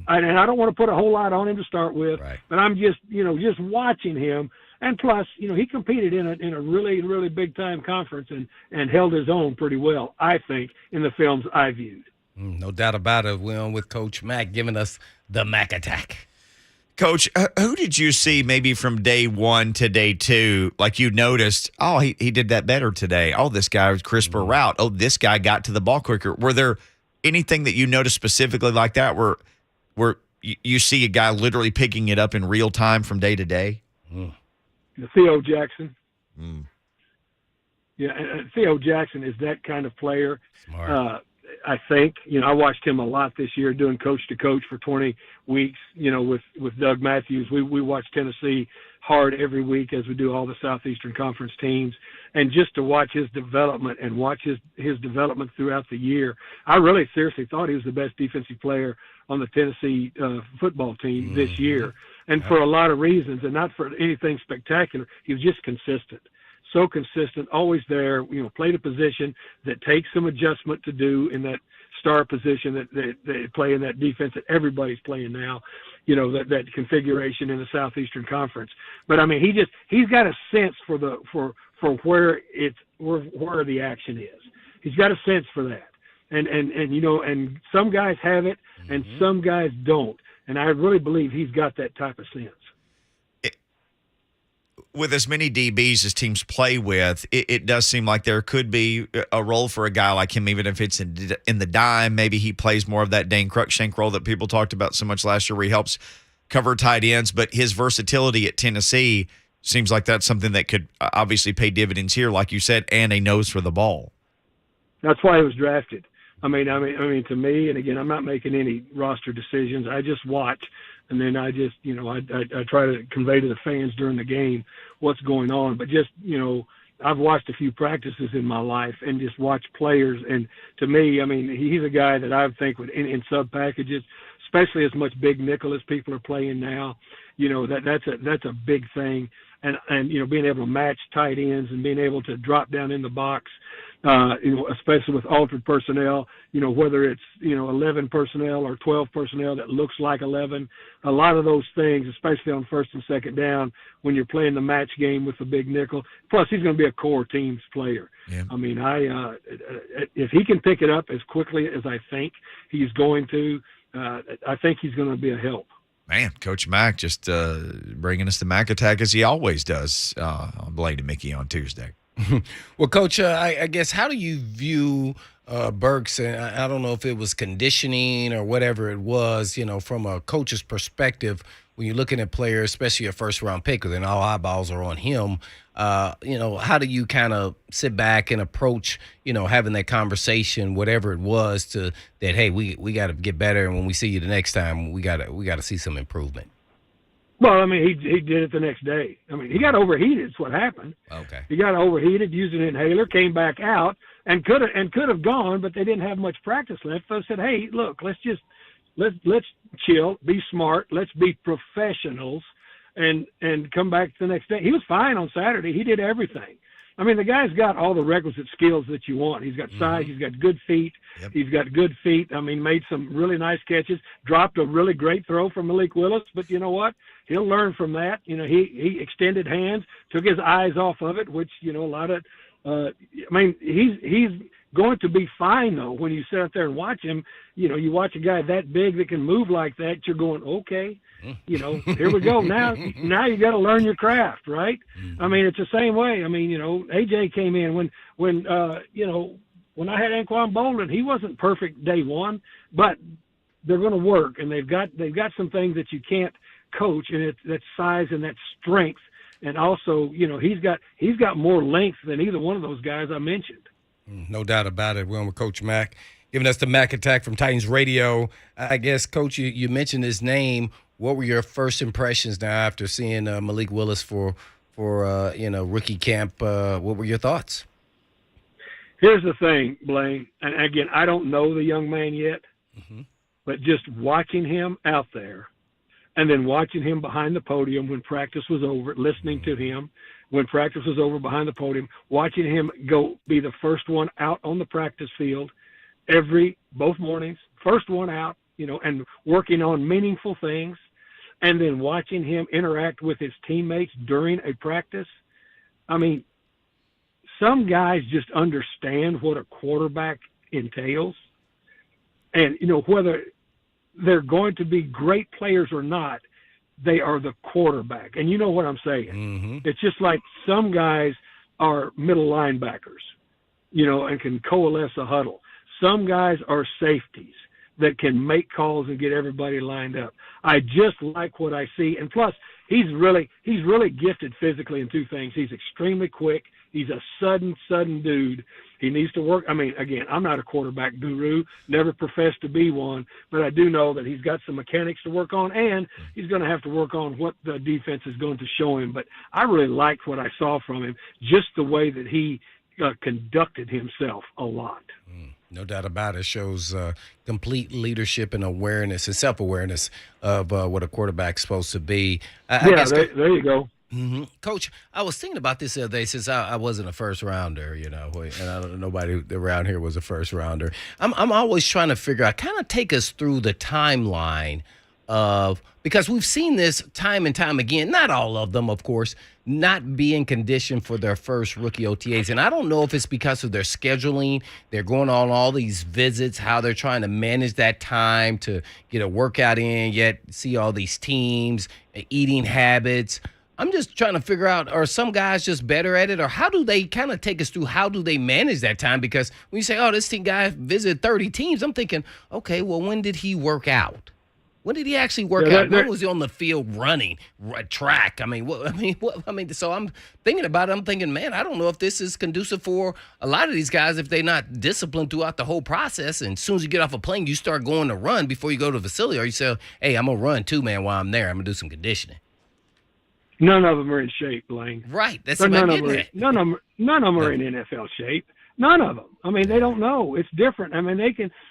Speaker 6: And I don't want to put a whole lot on him to start with, but I'm just watching him. And plus, he competed in a really, really big time conference and held his own pretty well, I think, in the films I viewed.
Speaker 3: No doubt about it. We're on with Coach Mack giving us the Mack attack.
Speaker 2: Coach, who did you see maybe from day one to day two, like you noticed, oh, he did that better today. Oh, this guy was crisper route. Oh, this guy got to the ball quicker. Were there anything that you noticed specifically like that where you see a guy literally picking it up in real time from day to day?
Speaker 6: Theo Jackson. Yeah, and Theo Jackson is that kind of player.
Speaker 3: Smart.
Speaker 6: I think, I watched him a lot this year doing coach to coach for 20 weeks, with Doug Matthews. We watch Tennessee hard every week as we do all the Southeastern Conference teams. And just to watch his development and watch his development throughout the year, I really seriously thought he was the best defensive player on the Tennessee football team this year. And for a lot of reasons, and not for anything spectacular. He was just consistent. So consistent, always there, played a position that takes some adjustment to do in that star position that they play in that defense that everybody's playing now, that configuration in the Southeastern Conference. But he's got a sense for where the action is. He's got a sense for that. And some guys have it and some guys don't. And I really believe he's got that type of sense.
Speaker 2: With as many DBs as teams play with, it does seem like there could be a role for a guy like him, even if it's in the dime. Maybe he plays more of that Dane Cruikshank role that people talked about so much last year where he helps cover tight ends. But his versatility at Tennessee seems like that's something that could obviously pay dividends here, like you said, and a nose for the ball.
Speaker 6: That's why he was drafted. To me, and again, I'm not making any roster decisions. I just watch, and then I just, I try to convey to the fans during the game what's going on. But just, I've watched a few practices in my life and just watched players. And to me, he's a guy that I think would, in sub packages, especially as much big nickel as people are playing now, that's a big thing. And being able to match tight ends and being able to drop down in the box, especially with altered personnel, whether it's, 11 personnel or 12 personnel that looks like 11, a lot of those things, especially on first and second down, when you're playing the match game with the big nickel. Plus, he's going to be a core teams player. Yeah. If he can pick it up as quickly as I think he's going to, I think he's going to be a help.
Speaker 2: Man, Coach Mack just bringing us the Mack attack as he always does on Blaine Mickey on Tuesday.
Speaker 3: Well, Coach, I guess how do you view Burks? And I don't know if it was conditioning or whatever it was, from a coach's perspective, when you're looking at players, especially a first-round pick, then all eyeballs are on him. How do you kind of sit back and approach, having that conversation, whatever it was, to that, hey, we got to get better, and when we see you the next time, we got to see some improvement?
Speaker 6: Well, he did it the next day. He got overheated. Is what happened.
Speaker 3: Okay.
Speaker 6: He got overheated, used an inhaler, came back out, and could have gone, but they didn't have much practice left. So I said, hey, look, let's chill, be smart, let's be professionals, and come back the next day. He was fine on Saturday. He did everything. The guy's got all the requisite skills that you want. He's got size. He's got good feet. Yep. He's got good feet. Made some really nice catches. Dropped a really great throw from Malik Willis. But you know what? He'll learn from that. He extended hands, took his eyes off of it, which, a lot of he's going to be fine, though, when you sit out there and watch him. You watch a guy that big that can move like that, you're going, okay, here we go. Now you got to learn your craft, right? I mean, it's the same way. I mean, AJ came in when I had Anquan Bolden, he wasn't perfect day one, but they're going to work, and they've got some things that you can't coach, and it's that size and that strength, and also he's got more length than either one of those guys I mentioned.
Speaker 3: No doubt about it. We're on with Coach Mack, giving us the Mack Attack from Titans Radio. I guess, Coach, you mentioned his name. What were your first impressions now after seeing Malik Willis for rookie camp? What were your thoughts?
Speaker 6: Here's the thing, Blaine, and again, I don't know the young man yet, but just watching him out there and then watching him behind the podium when practice was over, listening to him when practice was over behind the podium, watching him go be the first one out on the practice field both mornings, first one out, and working on meaningful things, and then watching him interact with his teammates during a practice. I mean, some guys just understand what a quarterback entails. And, whether they're going to be great players or not, they are the quarterback. And you know what I'm saying. It's just like some guys are middle linebackers, and can coalesce a huddle. Some guys are safeties that can make calls and get everybody lined up. I just like what I see. And plus, he's really gifted physically in two things. He's extremely quick. He's a sudden dude. He needs to work. I mean, again, I'm not a quarterback guru, never professed to be one, but I do know that he's got some mechanics to work on, and he's going to have to work on what the defense is going to show him. But I really liked what I saw from him, just the way that he conducted himself a lot.
Speaker 3: No doubt about it. Shows complete leadership and awareness and self-awareness of what a quarterback's supposed to be.
Speaker 6: There you go.
Speaker 3: Coach, I was thinking about this the other day since I wasn't a first rounder, and I don't know, nobody around here was a first rounder. I'm always trying to figure out, kind of take us through the timeline of, because we've seen this time and time again, not all of them, of course, not be in condition for their first rookie OTAs. And I don't know if it's because of their scheduling, they're going on all these visits, how they're trying to manage that time to get a workout in, yet see all these teams, eating habits. I'm just trying to figure out, are some guys just better at it, or how do they kind of take us through, how do they manage that time? Because when you say, oh, this team guy visited 30 teams, I'm thinking, okay, well, when did he work out? When did he actually work out? When was he on the field running, track? So I'm thinking about it. I'm thinking, man, I don't know if this is conducive for a lot of these guys if they're not disciplined throughout the whole process. And as soon as you get off a plane, you start going to run before you go to the facility, or you say, hey, I'm going to run too, man, while I'm there. I'm going to do some conditioning.
Speaker 6: None of them are in shape, Blaine.
Speaker 3: Right. That's what I'm getting at.
Speaker 6: None of them are in NFL shape. None of them. I mean, they don't know. It's different. I mean,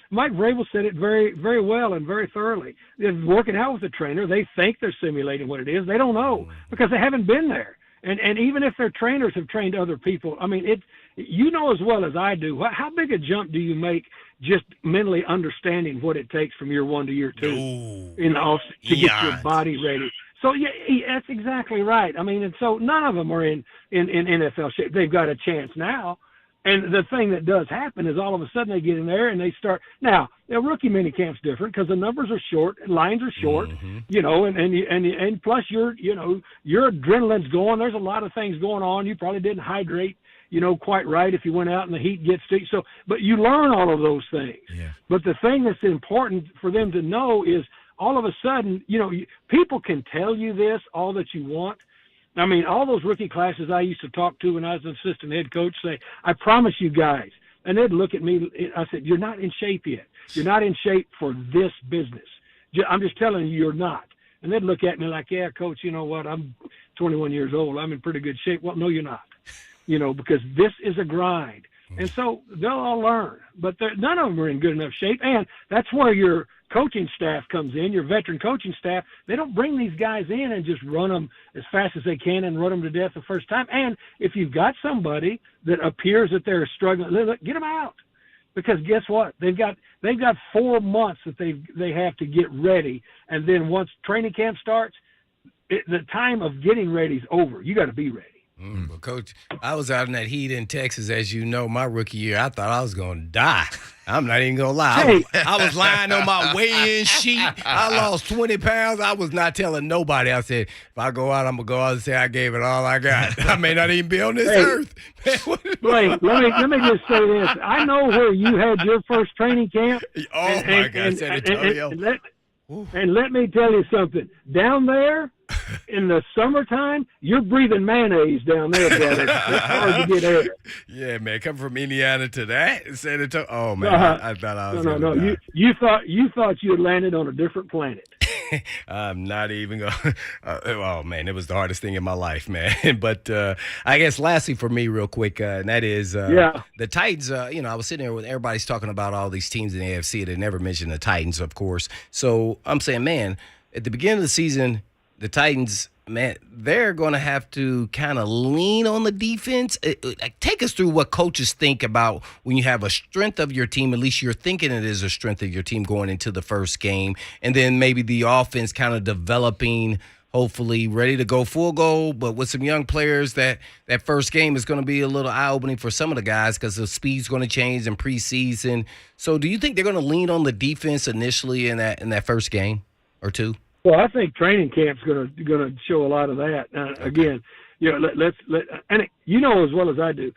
Speaker 6: Mike Vrabel said it very, very well and very thoroughly. They're working out with the trainer. They think they're simulating what it is. They don't know because they haven't been there. And even if their trainers have trained other people, I mean, you know as well as I do, how big a jump do you make just mentally understanding what it takes from year one to year two to get your body ready? So, yeah, that's exactly right. I mean, and so none of them are in NFL shape. They've got a chance now. And the thing that does happen is all of a sudden they get in there and they start. Now, rookie minicamp's different because the numbers are short, lines are short, and plus your adrenaline's going. There's a lot of things going on. You probably didn't hydrate, quite right if you went out and the heat gets to you. So, but you learn all of those things. Yeah. But the thing that's important for them to know is all of a sudden, people can tell you this all that you want. I mean, all those rookie classes I used to talk to when I was an assistant head coach say, I promise you guys. And they'd look at me. I said, you're not in shape yet. You're not in shape for this business. I'm just telling you, you're not. And they'd look at me like, yeah, coach, you know what? I'm 21 years old. I'm in pretty good shape. Well, no, you're not, because this is a grind. And so they'll all learn. But none of them are in good enough shape. And that's where your coaching staff comes in, your veteran coaching staff. They don't bring these guys in and just run them as fast as they can and run them to death the first time. And if you've got somebody that appears that they're struggling, get them out. Because guess what? They've got 4 months that they have to get ready. And then once training camp starts, the time of getting ready is over. You got to be ready.
Speaker 3: But Coach, I was out in that heat in Texas, as you know, my rookie year. I thought I was going to die. I'm not even going to lie. I was lying on my weigh-in sheet. I lost 20 pounds. I was not telling nobody. I said, if I go out, I'm going to go out and say I gave it all I got. I may not even be on this earth.
Speaker 6: Blaine, let me just say this. I know where you had your first training camp.
Speaker 3: Oh, my God, San Antonio.
Speaker 6: And let me tell you something. Down there, in the summertime, you're breathing mayonnaise down there, brother. It's hard to get air.
Speaker 3: Yeah, man. Coming from Indiana to that, San Antonio. Oh, man. I thought I was
Speaker 6: No.
Speaker 3: die.
Speaker 6: You thought you had landed on a different planet.
Speaker 3: I'm not even going to. Oh, man. It was the hardest thing in my life, man. But I guess lastly for me, real quick, and that is the Titans. I was sitting there with everybody's talking about all these teams in the AFC. They never mentioned the Titans, of course. So I'm saying, man, at the beginning of the season, the Titans, man, they're going to have to kind of lean on the defense. Take us through what coaches think about when you have a strength of your team, at least you're thinking it is a strength of your team going into the first game, and then maybe the offense kind of developing, hopefully ready to go full go, but with some young players that first game is going to be a little eye-opening for some of the guys because the speed's going to change in preseason. So do you think they're going to lean on the defense initially in that first game or two?
Speaker 6: Well, I think training camp's going to show a lot of that. Again, and you know as well as I do,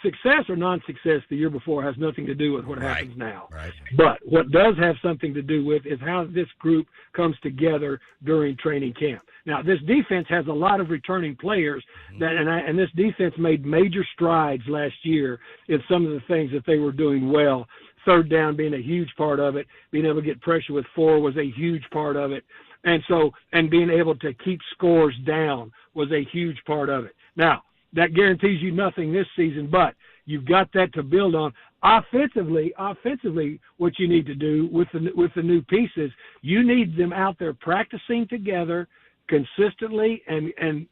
Speaker 6: success or non-success the year before has nothing to do with what happens now.
Speaker 3: Right.
Speaker 6: But what does have something to do with is how this group comes together during training camp. Now, this defense has a lot of returning players, and this defense made major strides last year in some of the things that they were doing well. Third down being a huge part of it. Being able to get pressure with 4 was a huge part of it. And being able to keep scores down was a huge part of it. Now, that guarantees you nothing this season, but you've got that to build on. Offensively, what you need to do with the new pieces, you need them out there practicing together consistently. And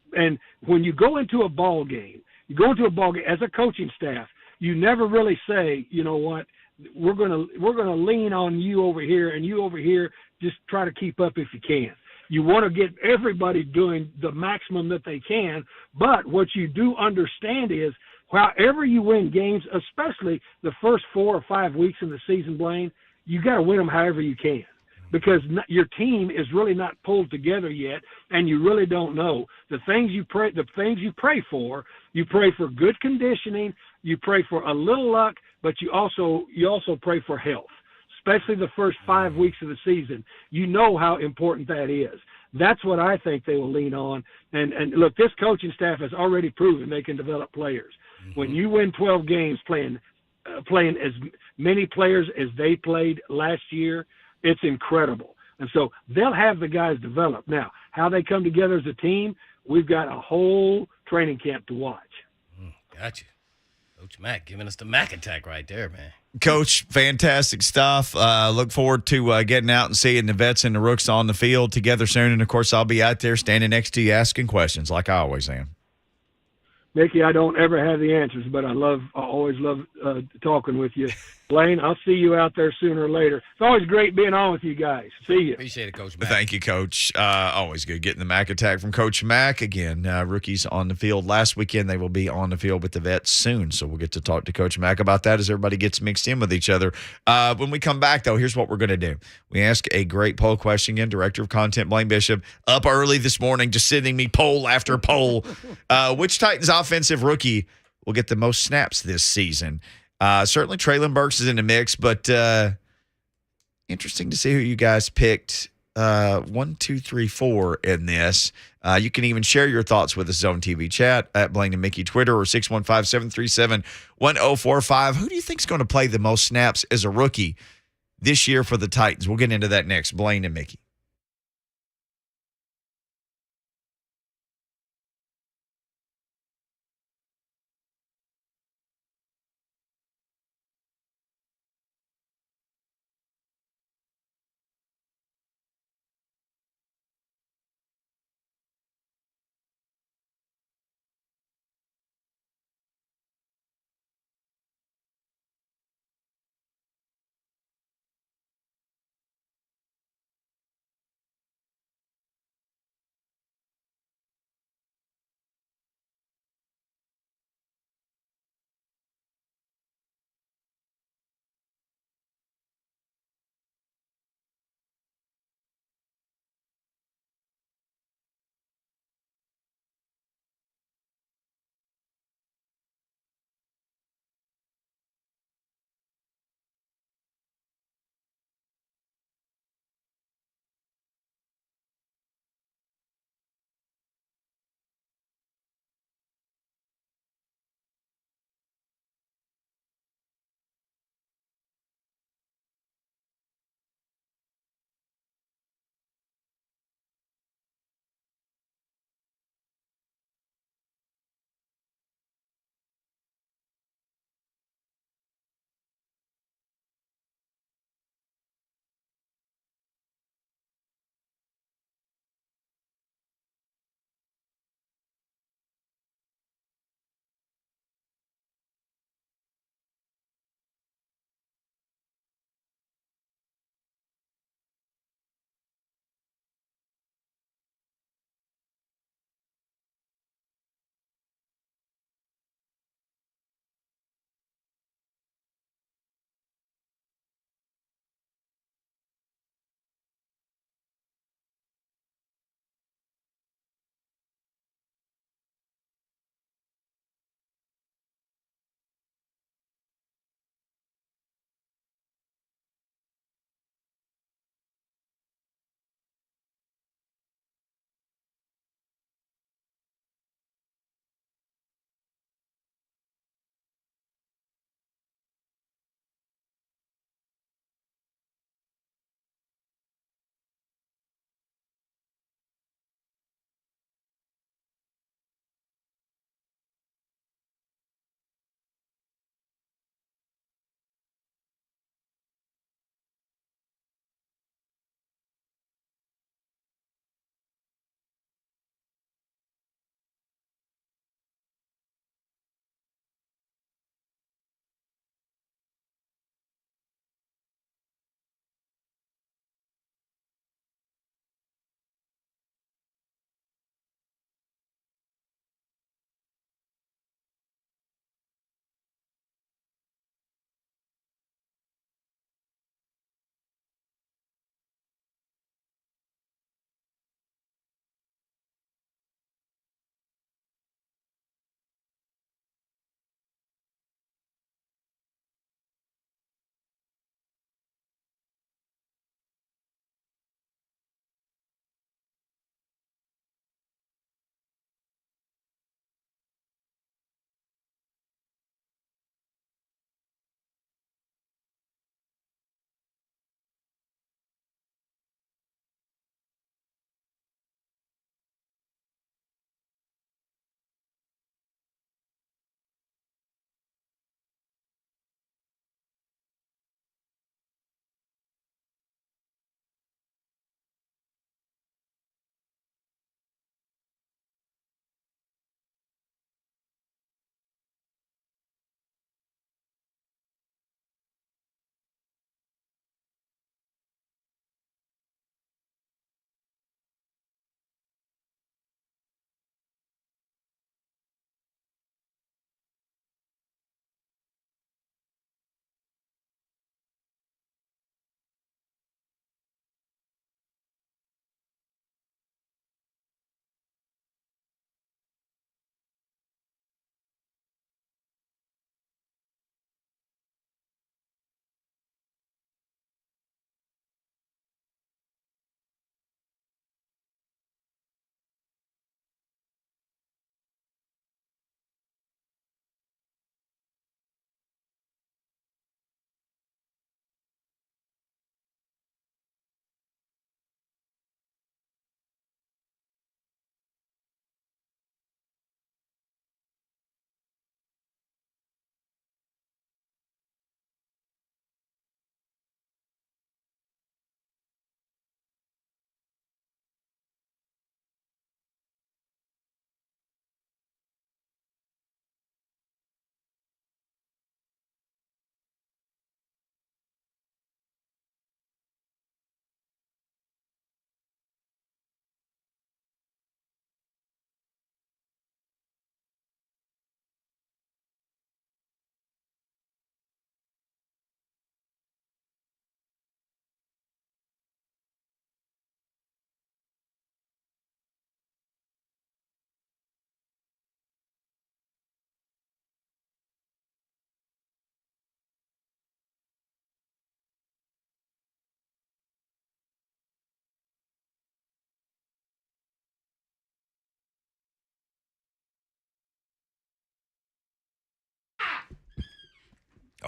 Speaker 6: when you go into a ball game as a coaching staff, you never really say, you know what, we're gonna lean on you over here and you over here. Just try to keep up if you can. You want to get everybody doing the maximum that they can, but what you do understand is however you win games, especially the first 4 or 5 weeks in the season, Blaine, you got to win them however you can because your team is really not pulled together yet, and you really don't know the things you pray for. You pray for good conditioning, you pray for a little luck, but you also pray for health. Especially the first 5 weeks of the season, you know how important that is. That's what I think they will lean on. And look, this coaching staff has already proven they can develop players. Mm-hmm. When you win 12 games playing as many players as they played last year, it's incredible. And so they'll have the guys develop. Now, how they come together as a team, we've got a whole training camp to watch.
Speaker 3: Gotcha. Coach Mack giving us the Mack attack right there, man.
Speaker 2: Coach, fantastic stuff. Look forward to getting out and seeing the vets and the rooks on the field together soon. And, of course, I'll be out there standing next to you asking questions like I always am.
Speaker 6: Mickey, I don't ever have the answers, but I always love talking with you. Blaine, I'll see you out there sooner or later. It's always great being on with you guys. See you.
Speaker 3: Appreciate it, Coach Mack.
Speaker 2: Thank you, Coach. Always good getting the Mack attack from Coach Mack. Again, rookies on the field last weekend. They will be on the field with the vets soon, so we'll get to talk to Coach Mack about that as everybody gets mixed in with each other. When we come back, though, here's what we're going to do. We ask a great poll question again. Director of Content, Blaine Bishop, up early this morning, just sending me poll after poll. Which Titans offensive rookie will get the most snaps this season? Certainly Treylon Burks is in the mix, but interesting to see who you guys picked 1, 2, 3, 4 in this. You can even share your thoughts with us on TV chat at Blaine and Mickey Twitter or 615-737-1045. Who do you think is going to play the most snaps as a rookie this year for the Titans? We'll get into that next. Blaine and Mickey.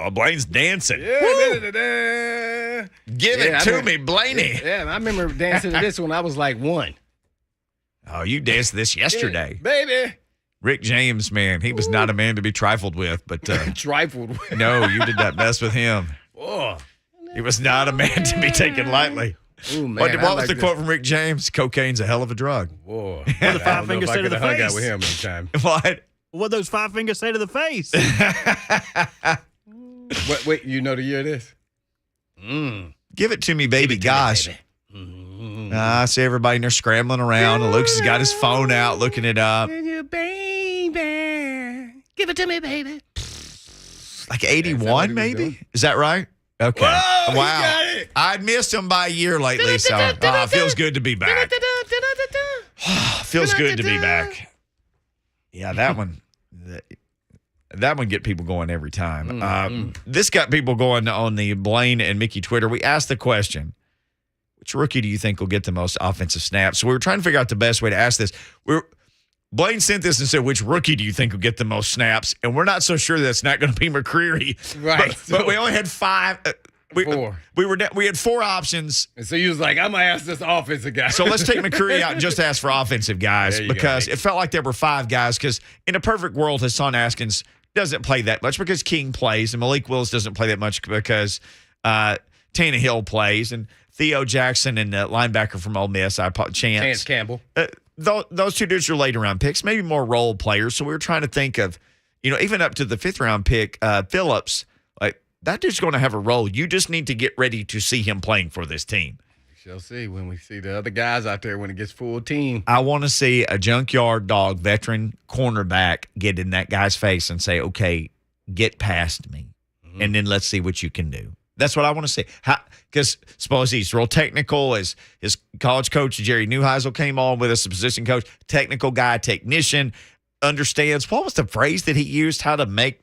Speaker 2: Oh, Blaine's dancing.
Speaker 3: Yeah.
Speaker 2: Give it to me, Blaney.
Speaker 3: Yeah, I remember dancing to this when I was like 1.
Speaker 2: Oh, you danced this yesterday.
Speaker 3: Yeah, baby.
Speaker 2: Rick James, man, he was not a man to be trifled with, but
Speaker 3: trifled with.
Speaker 2: No, you did not mess with him.
Speaker 3: Oh.
Speaker 2: He was not a man to be taken lightly.
Speaker 3: Ooh, man,
Speaker 2: what was the quote from Rick James? Cocaine's a hell of a drug.
Speaker 3: Whoa.
Speaker 4: What the 5 fingers say to the face?
Speaker 3: I hung out with him anytime.
Speaker 2: What?
Speaker 4: What those 5 fingers say to the face?
Speaker 3: Wait, you know the year of this?
Speaker 2: Give it to me, baby. Gosh. I see everybody in there scrambling around, and Lucas has got his phone out looking it up.
Speaker 3: Baby. Give it to me, baby.
Speaker 2: Like 81, maybe? Is that right? Okay.
Speaker 3: Whoa,
Speaker 2: wow.
Speaker 3: he got it.
Speaker 2: I'd missed him by a year lately, so it feels good to be back. Feels good to be back. Yeah, that one. That one get people going every time. This got people going on the Blaine and Mickey Twitter. We asked the question, which rookie do you think will get the most offensive snaps? So we were trying to figure out the best way to ask this. Blaine sent this and said, which rookie do you think will get the most snaps? And we're not so sure that's not going to be McCreary.
Speaker 3: Right.
Speaker 2: But we only had 5.
Speaker 3: Four.
Speaker 2: We had 4 options.
Speaker 3: And so you was like, I'm going to ask this offensive guy.
Speaker 2: So let's take McCreary out and just ask for offensive guys because it felt like there were 5 guys because in a perfect world, Hassan Askins doesn't play that much because King plays and Malik Willis doesn't play that much because Tannehill plays and Theo Jackson and the linebacker from Ole Miss, Chance
Speaker 3: Campbell.
Speaker 2: Those 2 dudes are late-round picks, maybe more role players. So we were trying to think of, even up to the 5th-round pick, Phillips, like that dude's going to have a role. You just need to get ready to see him playing for this team.
Speaker 3: We shall see when we see the other guys out there when it gets full team.
Speaker 2: I want to see a junkyard dog veteran cornerback get in that guy's face and say, okay, get past me, and then let's see what you can do. That's what I want to see. Because suppose he's real technical. As his college coach, Jerry Neuheisel, came on with us, a position coach, technical guy, technician, understands. What was the phrase that he used? How to make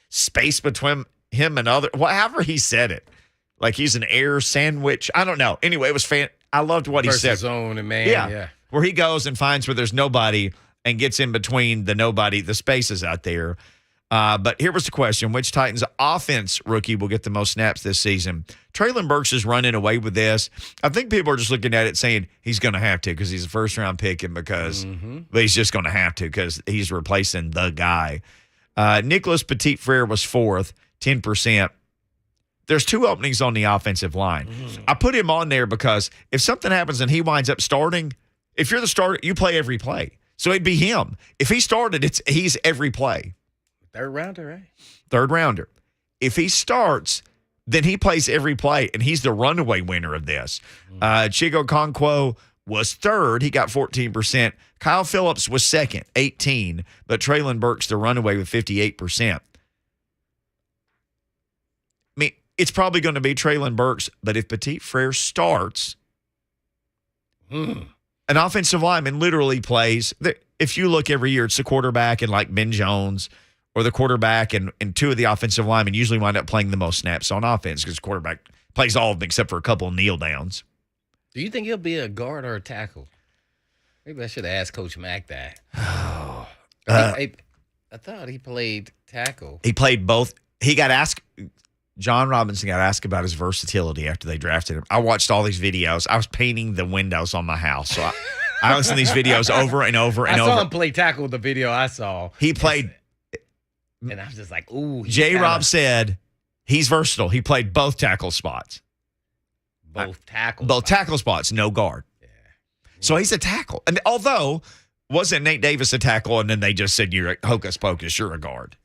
Speaker 2: space between him and other. However he said it. Like he's an air sandwich. I don't know. Anyway, it was I loved what he said.
Speaker 3: Zone and man. Yeah.
Speaker 2: Where he goes and finds where there's nobody and gets in between the spaces out there. But here was the question. Which Titans offense rookie will get the most snaps this season? Traylon Burks is running away with this. I think people are just looking at it saying he's going to have to because he's a first-round pick and because but he's just going to have to because he's replacing the guy. Nicholas Petit-Frere was 4th, 10%. There's 2 openings on the offensive line. I put him on there because if something happens and he winds up starting, if you're the starter, you play every play. So it'd be him. If he started, he's every play.
Speaker 3: 3rd rounder, right?
Speaker 2: 3rd rounder. If he starts, then he plays every play, and he's the runaway winner of this. Chigo Okonkwo was 3rd. He got 14%. Kyle Phillips was 2nd, 18%. But Traylon Burks the runaway with 58%. I mean, it's probably going to be Traylon Burks, but if Petit-Frere starts, an offensive lineman literally plays. If you look every year, it's the quarterback and like Ben Jones – or the quarterback and 2 of the offensive linemen usually wind up playing the most snaps on offense because the quarterback plays all of them except for a couple of kneel downs.
Speaker 3: Do you think he'll be a guard or a tackle? Maybe I should have asked Coach Mack that. I thought he played tackle.
Speaker 2: He played both. He got asked. John Robinson got asked about his versatility after they drafted him. I watched all these videos. I was painting the windows on my house, so I listened to these videos over and over and over.
Speaker 3: I saw him play tackle. The video I saw.
Speaker 2: He played.
Speaker 3: And I was just like, ooh.
Speaker 2: J-Rob said he's versatile. He played both tackle spots.
Speaker 3: Both tackle
Speaker 2: spots, no guard. Yeah. So he's a tackle. And although, wasn't Nate Davis a tackle and then they just said, you're a hocus pocus, you're a guard?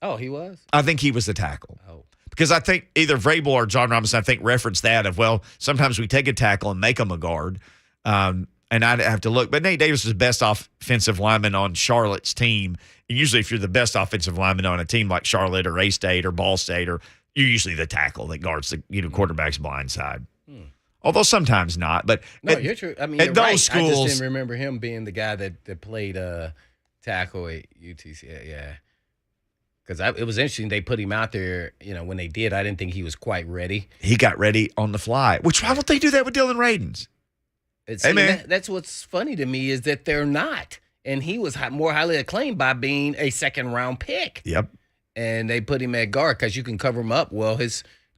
Speaker 3: Oh, he was?
Speaker 2: I think he was the tackle.
Speaker 3: Oh.
Speaker 2: Because I think either Vrabel or John Robinson, I think, referenced that of, well, sometimes we take a tackle and make him a guard. And I'd have to look. But Nate Davis was the best offensive lineman on Charlotte's team. And usually if you're the best offensive lineman on a team like Charlotte or A-State or Ball State, or you're usually the tackle that guards the quarterback's blind side. Although sometimes not. But
Speaker 3: no, you're true. I mean,
Speaker 2: at those schools,
Speaker 3: I just didn't remember him being the guy that played tackle at UTC. Yeah. Because it was interesting. They put him out there, when they did, I didn't think he was quite ready.
Speaker 2: He got ready on the fly. Which, why don't they do that with Dylan Radins?
Speaker 3: That's what's funny to me is that they're not. And he was more highly acclaimed by being a 2nd-round pick.
Speaker 2: Yep.
Speaker 3: and they put him at guard because you can cover him up. Well,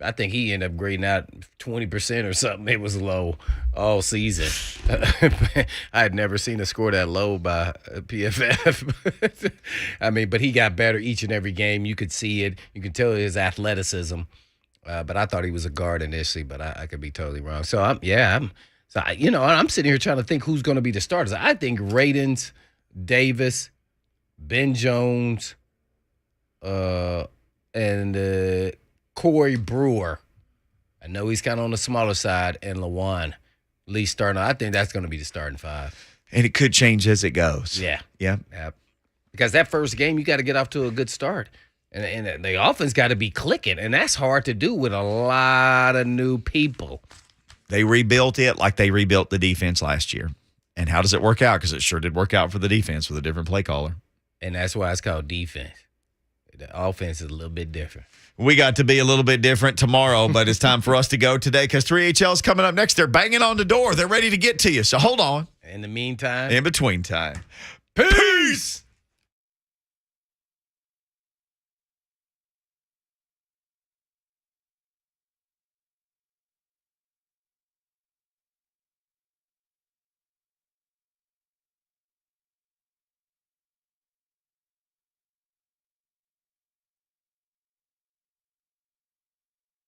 Speaker 3: I think he ended up grading out 20% or something. It was low all season. I had never seen a score that low by PFF. I mean, but he got better each and every game. You could see it. You could tell his athleticism. But I thought he was a guard initially, but I could be totally wrong. So I'm sitting here trying to think who's going to be the starters. I think Radens, Davis, Ben Jones, and Corey Brewer. I know he's kind of on the smaller side, and LaJuan Lee starting. I think that's going to be the starting five.
Speaker 2: And it could change as it goes.
Speaker 3: Yeah.
Speaker 2: Yeah.
Speaker 3: Because that first game, you got to get off to a good start. And the offense got to be clicking, and that's hard to do with a lot of new people.
Speaker 2: They rebuilt it like they rebuilt the defense last year. And how does it work out? Because it sure did work out for the defense with a different play caller.
Speaker 3: And that's why it's called defense. The offense is a little bit different.
Speaker 2: We got to be a little bit different tomorrow, but it's time for us to go today because 3HL is coming up next. They're banging on the door. They're ready to get to you, so hold on.
Speaker 3: In the meantime.
Speaker 2: In between time. Peace!